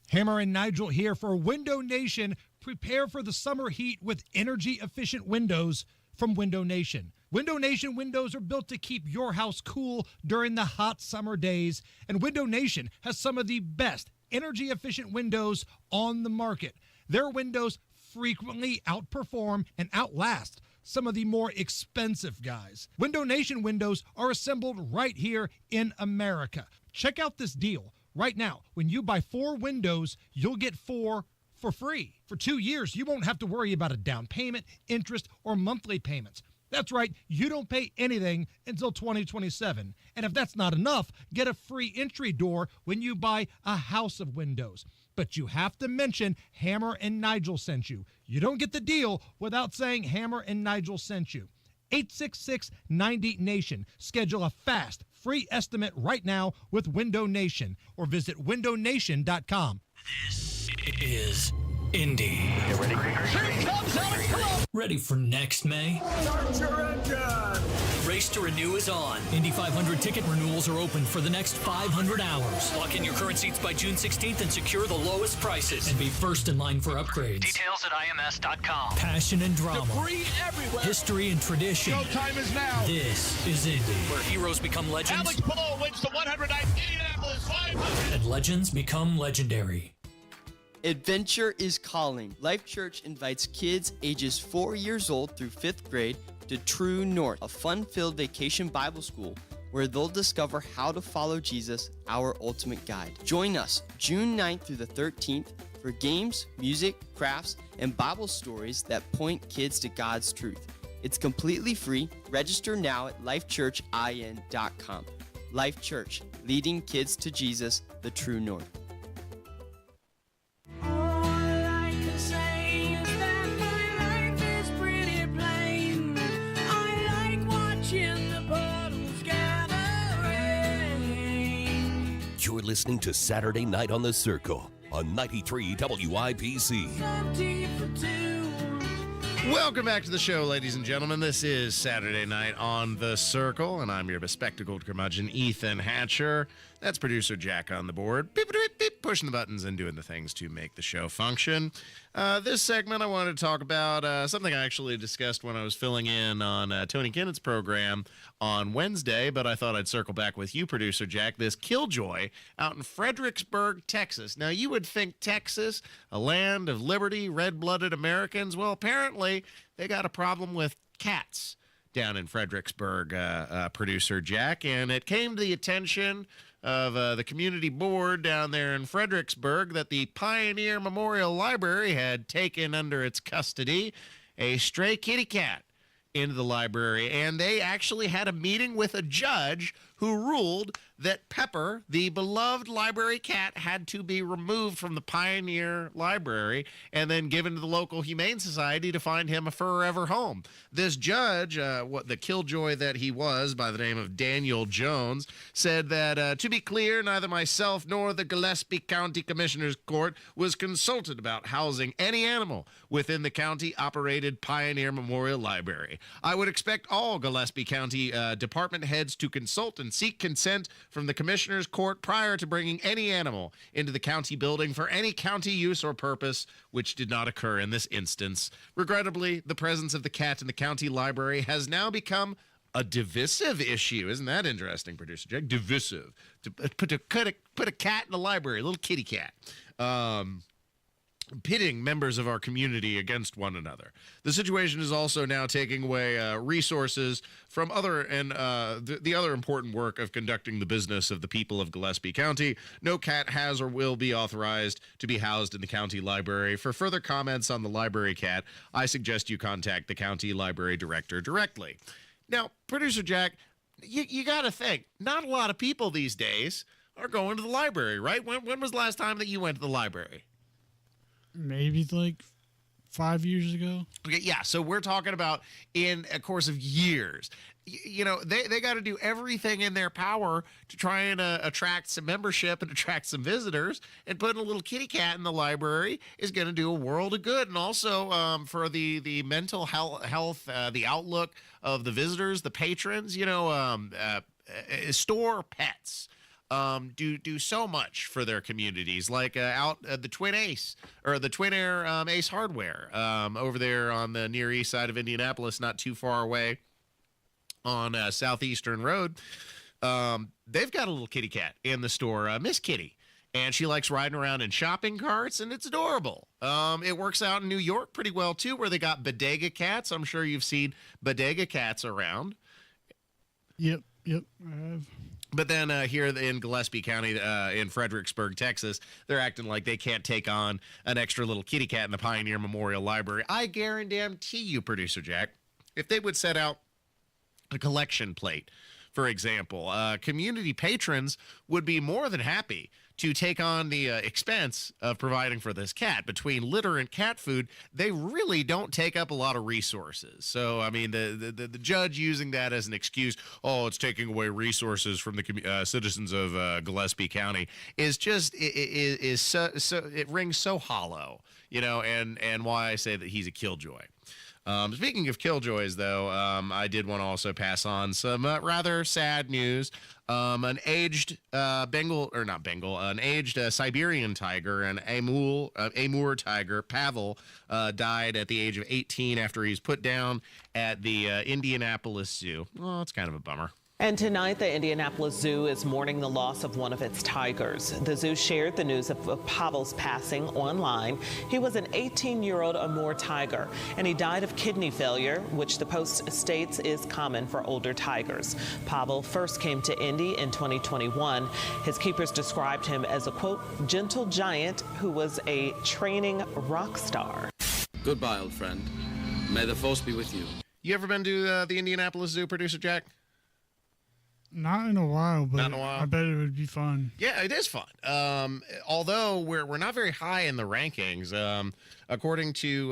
Hammer and Nigel here for Window Nation. Prepare for the summer heat with energy-efficient windows from Window Nation. Window Nation windows are built to keep your house cool during the hot summer days, and Window Nation has some of the best energy-efficient windows on the market. Their windows frequently outperform and outlast some of the more expensive guys. Window Nation windows are assembled right here in America. Check out this deal. Right now, when you buy 4 windows, you'll get 4 for free. For 2 years, you won't have to worry about a down payment, interest, or monthly payments. That's right, you don't pay anything until 2027. And if that's not enough, get a free entry door when you buy a house of windows. But you have to mention Hammer and Nigel sent you. You don't get the deal without saying Hammer and Nigel sent you. 866-90-NATION. Schedule a fast, free estimate right now with Window Nation or visit windownation.com. This is Indy. Get ready. Here comes Alex Colon. Ready for next May? Start your engine. Race to Renew is on. Indy 500 ticket renewals are open for the next 500 hours. Lock in your current seats by June 16th and secure the lowest prices. And be first in line for upgrades. Details at IMS.com. Passion and drama. Debris everywhere. History and tradition. Showtime is now. This is Indy, where heroes become legends. Alex Palou wins the 109 Indianapolis 500. And legends become legendary. Adventure is calling. Life Church invites kids ages 4 years old through 5th grade to True North, a fun-filled vacation Bible school where they'll discover how to follow Jesus, our ultimate guide. Join us June 9th through the 13th for games, music, crafts, and Bible stories that point kids to God's truth. It's completely free. Register now at lifechurchin.com. Life Church, leading kids to Jesus, the True North. You're listening to Saturday Night on the Circle on 93 WIBC. Welcome back to the show, ladies and gentlemen. This is Saturday Night on the Circle, and I'm your bespectacled curmudgeon, Ethan Hatcher. That's producer Jack on the board, beep, beep, beep, pushing the buttons and doing the things to make the show function. This segment, I wanted to talk about something I actually discussed when I was filling in on Tony Kinnett's program on Wednesday, but I thought I'd circle back with you, producer Jack. This Killjoy out in Fredericksburg, Texas. Now, you would think Texas, a land of liberty, red-blooded Americans. Well, apparently, they got a problem with cats down in Fredericksburg, producer Jack, and it came to the attention of the community board down there in Fredericksburg that the Pioneer Memorial Library had taken under its custody a stray kitty cat into the library, and they actually had a meeting with a judge who ruled that Pepper, the beloved library cat, had to be removed from the Pioneer Library and then given to the local Humane Society to find him a forever home. This judge, the killjoy that he was by the name of Daniel Jones, said that, to be clear, neither myself nor the Gillespie County Commissioner's Court was consulted about housing any animal within the county-operated Pioneer Memorial Library. I would expect all Gillespie County department heads to consult and and seek consent from the commissioner's court prior to bringing any animal into the county building for any county use or purpose, which did not occur in this instance. Regrettably, the presence of the cat in the county library has now become a divisive issue. Isn't that interesting, producer Jack? Divisive. To put a cat in the library, a little kitty cat. Pitting members of our community against one another. The situation is also now taking away resources from the other important work of conducting the business of the people of Gillespie County. No cat has or will be authorized to be housed in the county library. For further comments on the library cat, I suggest you contact the county library director directly. Now, producer Jack, you got to think, not a lot of people these days are going to the library, right? When was the last time that you went to the library? Maybe like 5 years ago. Okay, yeah. So we're talking about in a course of years. You know, they got to do everything in their power to try and attract some membership and attract some visitors. And putting a little kitty cat in the library is going to do a world of good. And also for the mental health, the outlook of the visitors, the patrons. You know, store pets. Do so much for their communities, like out at the Twin Ace or the Twin Air Ace Hardware over there on the near east side of Indianapolis, not too far away on Southeastern Road. They've got a little kitty cat in the store, Miss Kitty, and she likes riding around in shopping carts, and it's adorable. It works out in New York pretty well too, where they got bodega cats. I'm sure you've seen bodega cats around. Yep, I have. But then here in Gillespie County, in Fredericksburg, Texas, they're acting like they can't take on an extra little kitty cat in the Pioneer Memorial Library. I guarantee you, producer Jack, if they would set out a collection plate, for example, community patrons would be more than happy to take on the expense of providing for this cat. Between litter and cat food, they really don't take up a lot of resources. So, I mean, the judge using that as an excuse, oh, it's taking away resources from the citizens of Gillespie County, is just it rings so hollow, you know, and why I say that he's a killjoy. Speaking of killjoys, though, I did want to also pass on some rather sad news. An aged an aged Siberian tiger, an Amur tiger, Pavel, died at the age of 18 after he was put down at the Indianapolis Zoo. Well, it's kind of a bummer. And tonight, the Indianapolis Zoo is mourning the loss of one of its tigers. The zoo shared the news of Pavel's passing online. He was an 18-year-old Amur tiger, and he died of kidney failure, which the Post states is common for older tigers. Pavel first came to Indy in 2021. His keepers described him as a, quote, gentle giant who was a training rock star. Goodbye, old friend. May the force be with you. You ever been to the Indianapolis Zoo, producer Jack? Not in a while, but Not in a while. I bet it would be fun. Yeah, it is fun. Although we're not very high in the rankings. According to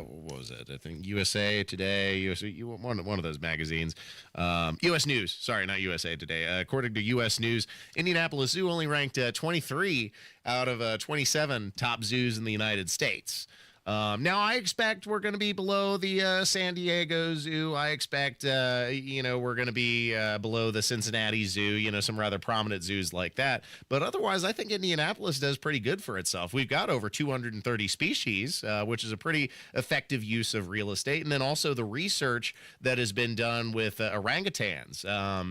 what was it? I think USA Today, one of those magazines. U.S. News. Sorry, not USA Today. According to U.S. News, Indianapolis Zoo only ranked 23 out of 27 top zoos in the United States. Now, I expect we're going to be below the San Diego Zoo. I expect, we're going to be below the Cincinnati Zoo, some rather prominent zoos like that. But otherwise, I think Indianapolis does pretty good for itself. We've got over 230 species, which is a pretty effective use of real estate. And then also the research that has been done with orangutans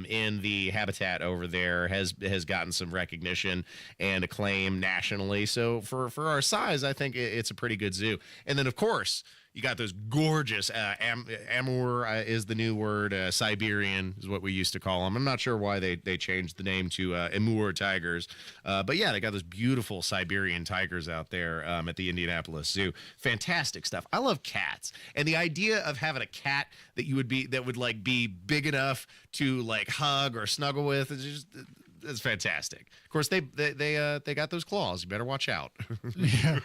in the habitat over there has gotten some recognition and acclaim nationally. So for our size, I think it's a pretty good zoo. And then, of course, you got those gorgeous Amur is the new word. Siberian is what we used to call them. I'm not sure why they changed the name to Amur tigers. But, yeah, they got those beautiful Siberian tigers out there at the Indianapolis Zoo. Fantastic stuff. I love cats. And the idea of having a cat that would be big enough to, like, hug or snuggle with is just... It's fantastic. Of course, they got those claws. You better watch out. Yeah.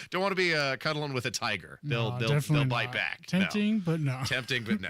Don't want to be cuddling with a tiger. They'll bite back. Tempting, but no. Tempting, but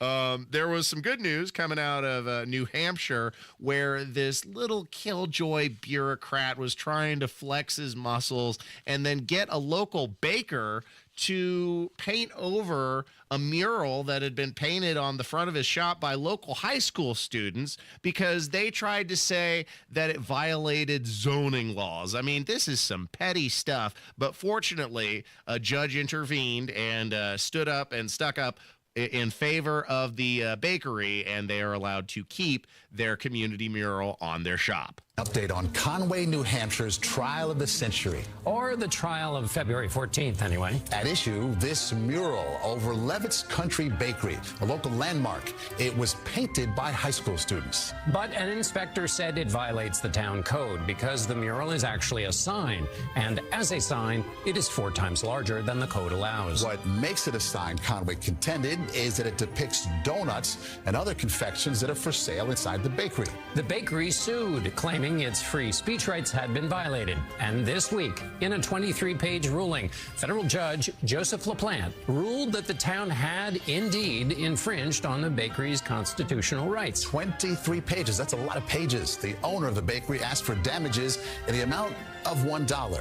no. There was some good news coming out of New Hampshire, where this little killjoy bureaucrat was trying to flex his muscles and then get a local baker to paint over a mural that had been painted on the front of his shop by local high school students because they tried to say that it violated zoning laws. I mean, this is some petty stuff, but fortunately, a judge intervened and stood up and stuck up in favor of the bakery, and they are allowed to keep their community mural on their shop. Update on Conway, New Hampshire's trial of the century. Or the trial of February 14th, anyway. At issue, this mural over Levitt's Country Bakery, a local landmark. It was painted by high school students. But an inspector said it violates the town code because the mural is actually a sign. And as a sign, it is 4 times larger than the code allows. What makes it a sign, Conway contended, is that it depicts donuts and other confections that are for sale inside the bakery. The bakery sued, claiming its free speech rights had been violated. And this week, in a 23-page ruling, federal judge Joseph LaPlante ruled that the town had indeed infringed on the bakery's constitutional rights. 23 pages, that's a lot of pages. The owner of the bakery asked for damages in the amount of $1.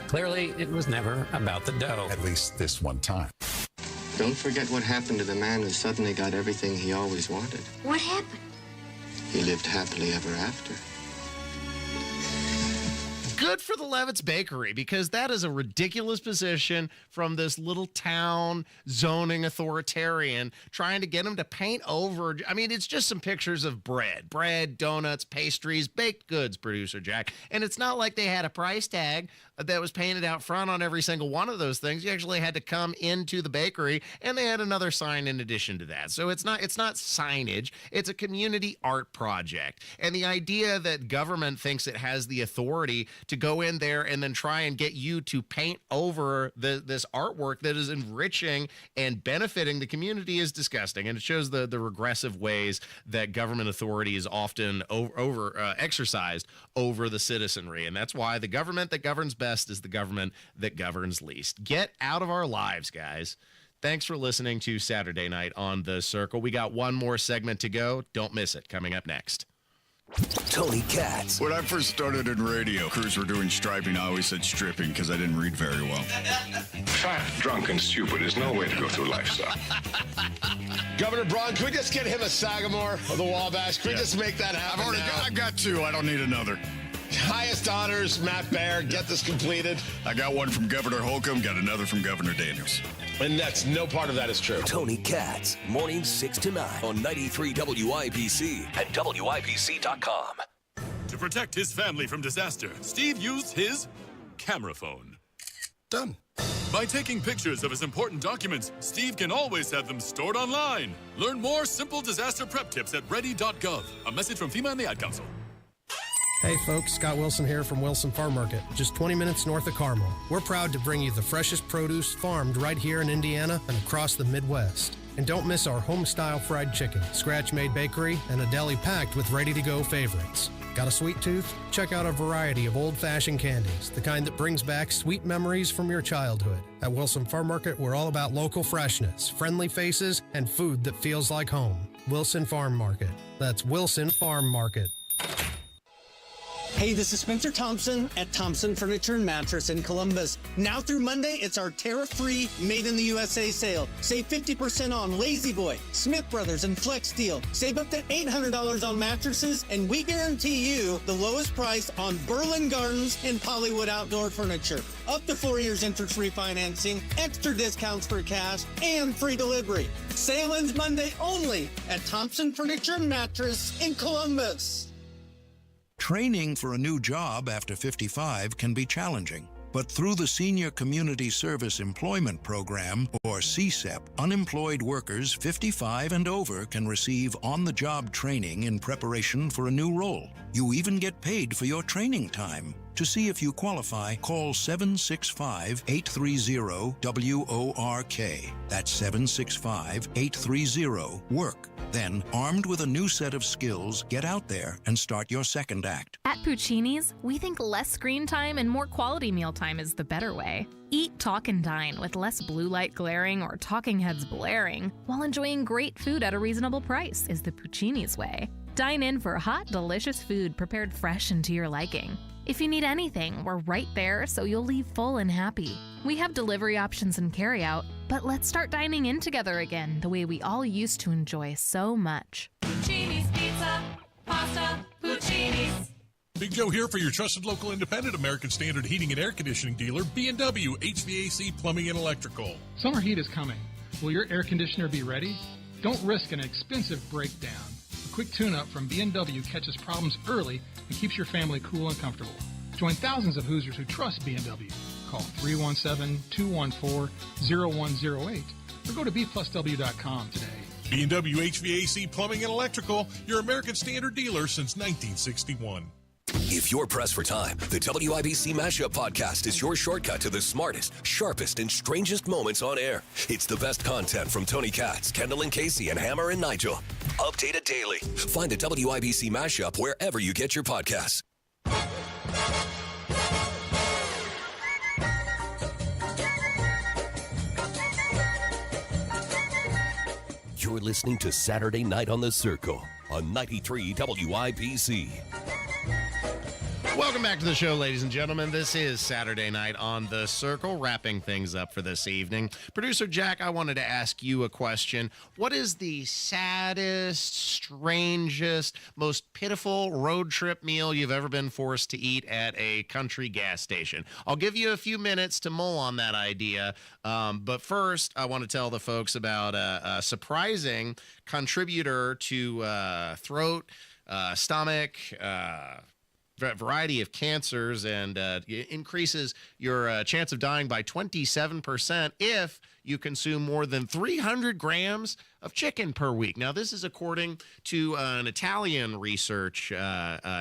Clearly, it was never about the dough. At least this one time. Don't forget what happened to the man who suddenly got everything he always wanted. What happened? He lived happily ever after. Good for the Levitt's Bakery, because that is a ridiculous position from this little town zoning authoritarian trying to get them to paint over. I mean, it's just some pictures of bread, donuts, pastries, baked goods, producer Jack. And it's not like they had a price tag that was painted out front on every single one of those things. You actually had to come into the bakery, and they had another sign in addition to that. So it's not signage. It's a community art project. And the idea that government thinks it has the authority to go in there and then try and get you to paint over this artwork that is enriching and benefiting the community is disgusting. And it shows the regressive ways that government authority is often exercised over the citizenry. And that's why the government that governs best is the government that governs least. Get out of our lives, guys. Thanks for listening to Saturday Night on The Circle. We got one more segment to go. Don't miss it. Coming up next. Tony Katz. When I first started in radio, crews were doing striping. I always said stripping because I didn't read very well. Fat, drunk, and stupid is no way to go through life, sir. Governor Braun, can we just get him a Sagamore of the Wabash? Can we just make that happen? I've got 2. I don't need another. Highest honors, Matt Baer. Get this completed. I got one from Governor Holcomb, got another from Governor Daniels. And that's no part of that is true. Tony Katz, mornings 6 to 9 on 93 WIBC and WIBC.com. To protect his family from disaster, Steve used his camera phone. Done. By taking pictures of his important documents, Steve can always have them stored online. Learn more simple disaster prep tips at ready.gov. A message from FEMA and the Ad Council. Hey folks, Scott Wilson here from Wilson Farm Market, just 20 minutes north of Carmel. We're proud to bring you the freshest produce farmed right here in Indiana and across the Midwest. And don't miss our home-style fried chicken, scratch-made bakery, and a deli packed with ready-to-go favorites. Got a sweet tooth? Check out our variety of old-fashioned candies, the kind that brings back sweet memories from your childhood. At Wilson Farm Market, we're all about local freshness, friendly faces, and food that feels like home. Wilson Farm Market. That's Wilson Farm Market. Hey, this is Spencer Thompson at Thompson Furniture and Mattress in Columbus. Now through Monday, it's our tariff-free Made in the USA sale. Save 50% on Lazy Boy, Smith Brothers, and Flex Steel. Save up to $800 on mattresses, and we guarantee you the lowest price on Berlin Gardens and Pollywood Outdoor Furniture. Up to 4 years interest-free financing, extra discounts for cash, and free delivery. Sale ends Monday only at Thompson Furniture and Mattress in Columbus. Training for a new job after 55 can be challenging, but through the Senior Community Service Employment Program, or CSEP, unemployed workers 55 and over can receive on-the-job training in preparation for a new role. You even get paid for your training time. To see if you qualify, call 765-830-WORK. That's 765-830-WORK. Then, armed with a new set of skills, get out there and start your second act. At Puccini's, we think less screen time and more quality mealtime is the better way. Eat, talk, and dine with less blue light glaring or talking heads blaring, while enjoying great food at a reasonable price is the Puccini's way. Dine in for hot, delicious food prepared fresh and to your liking. If you need anything, we're right there so you'll leave full and happy. We have delivery options and carryout, but let's start dining in together again the way we all used to enjoy so much. Puccini's Pizza, Pasta, Puccini's. Big Joe here for your trusted local independent American Standard heating and air conditioning dealer, B&W HVAC Plumbing and Electrical. Summer heat is coming. Will your air conditioner be ready? Don't risk an expensive breakdown. A quick tune-up from B&W catches problems early and keeps your family cool and comfortable. Join thousands of Hoosiers who trust B&W. Call 317-214-0108 or go to bplusw.com today. B&W HVAC Plumbing and Electrical, your American Standard dealer since 1961. If you're pressed for time, the WIBC Mashup Podcast is your shortcut to the smartest, sharpest, and strangest moments on air. It's the best content from Tony Katz, Kendall and Casey, and Hammer and Nigel. Updated daily. Find the WIBC Mashup wherever you get your podcasts. You're listening to Saturday Night on the Circle on 93 WIBC. Welcome back to the show, ladies and gentlemen. This is Saturday Night on the Circle, wrapping things up for this evening. Producer Jack, I wanted to ask you a question. What is the saddest, strangest, most pitiful road trip meal you've ever been forced to eat at a country gas station? I'll give you a few minutes to mull on that idea. But first, I want to tell the folks about a surprising contributor to throat, stomach, variety of cancers, and increases your chance of dying by 27% if you consume more than 300 grams of chicken per week. Now, this is according to an Italian research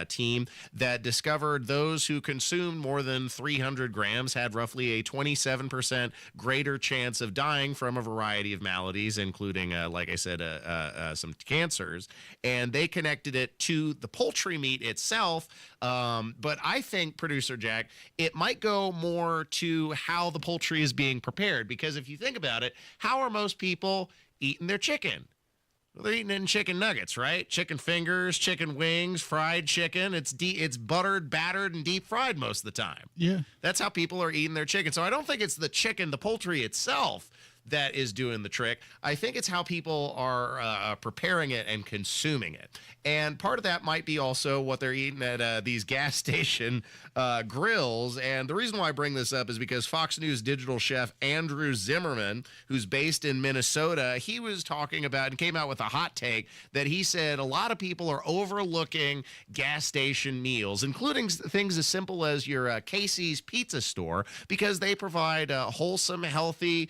team that discovered those who consumed more than 300 grams had roughly a 27% greater chance of dying from a variety of maladies, including, like I said, some cancers. And they connected it to the poultry meat itself. But I think, Producer Jack, it might go more to how the poultry is being prepared. Because if you think about it, how are most people eating their chicken? Well, they're eating it in chicken nuggets, right? Chicken fingers, chicken wings, fried chicken. It's buttered, battered, and deep fried most of the time. Yeah. That's how people are eating their chicken. So I don't think it's the chicken, the poultry itself, that is doing the trick. I think it's how people are preparing it and consuming it. And part of that might be also what they're eating at these gas station grills. And the reason why I bring this up is because Fox News digital chef Andrew Zimmerman, who's based in Minnesota, he was talking about and came out with a hot take that he said a lot of people are overlooking gas station meals, including things as simple as your Casey's Pizza store, because they provide wholesome, healthy,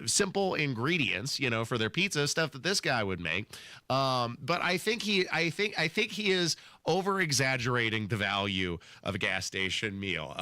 simple ingredients, for their pizza, stuff that this guy would make. But I think he is over exaggerating the value of a gas station meal.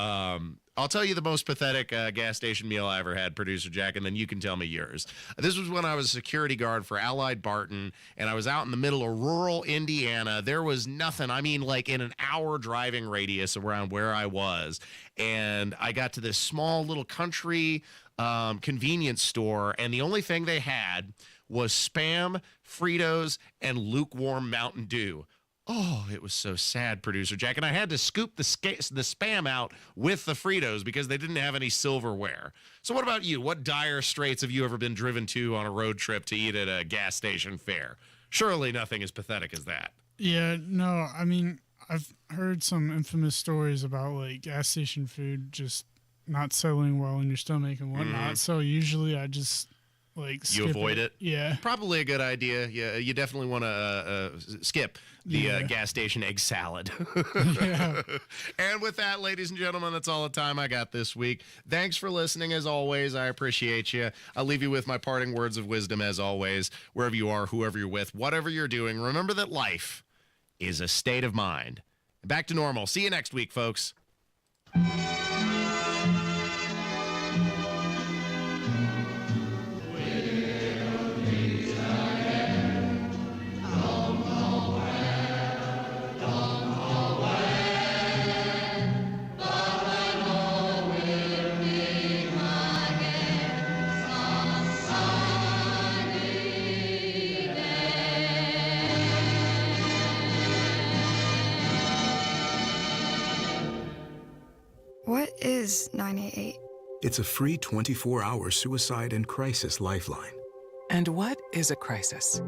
I'll tell you the most pathetic gas station meal I ever had, Producer Jack, and then you can tell me yours. This was when I was a security guard for Allied Barton, and I was out in the middle of rural Indiana. There was nothing, like in an hour driving radius around where I was. And I got to this small little country convenience store, and the only thing they had was Spam, Fritos, and lukewarm Mountain Dew. Oh, it was so sad, Producer Jack. And I had to scoop the Spam out with the Fritos because they didn't have any silverware. So what about you? What dire straits have you ever been driven to on a road trip to eat at a gas station fare? Surely nothing as pathetic as that. Yeah, no, I've heard some infamous stories about gas station food just not settling well in your stomach and whatnot. So usually I just you avoid it. Yeah, probably a good idea. Yeah, you definitely want to skip the gas station egg salad. Yeah. And with that, ladies and gentlemen, that's all the time I got this week. Thanks for listening. As always, I appreciate you. I'll leave you with my parting words of wisdom. As always, wherever you are, whoever you're with, whatever you're doing, remember that life is a state of mind. Back to normal. See you next week, folks. is 988? It's a free 24-hour suicide and crisis lifeline. And what is a crisis?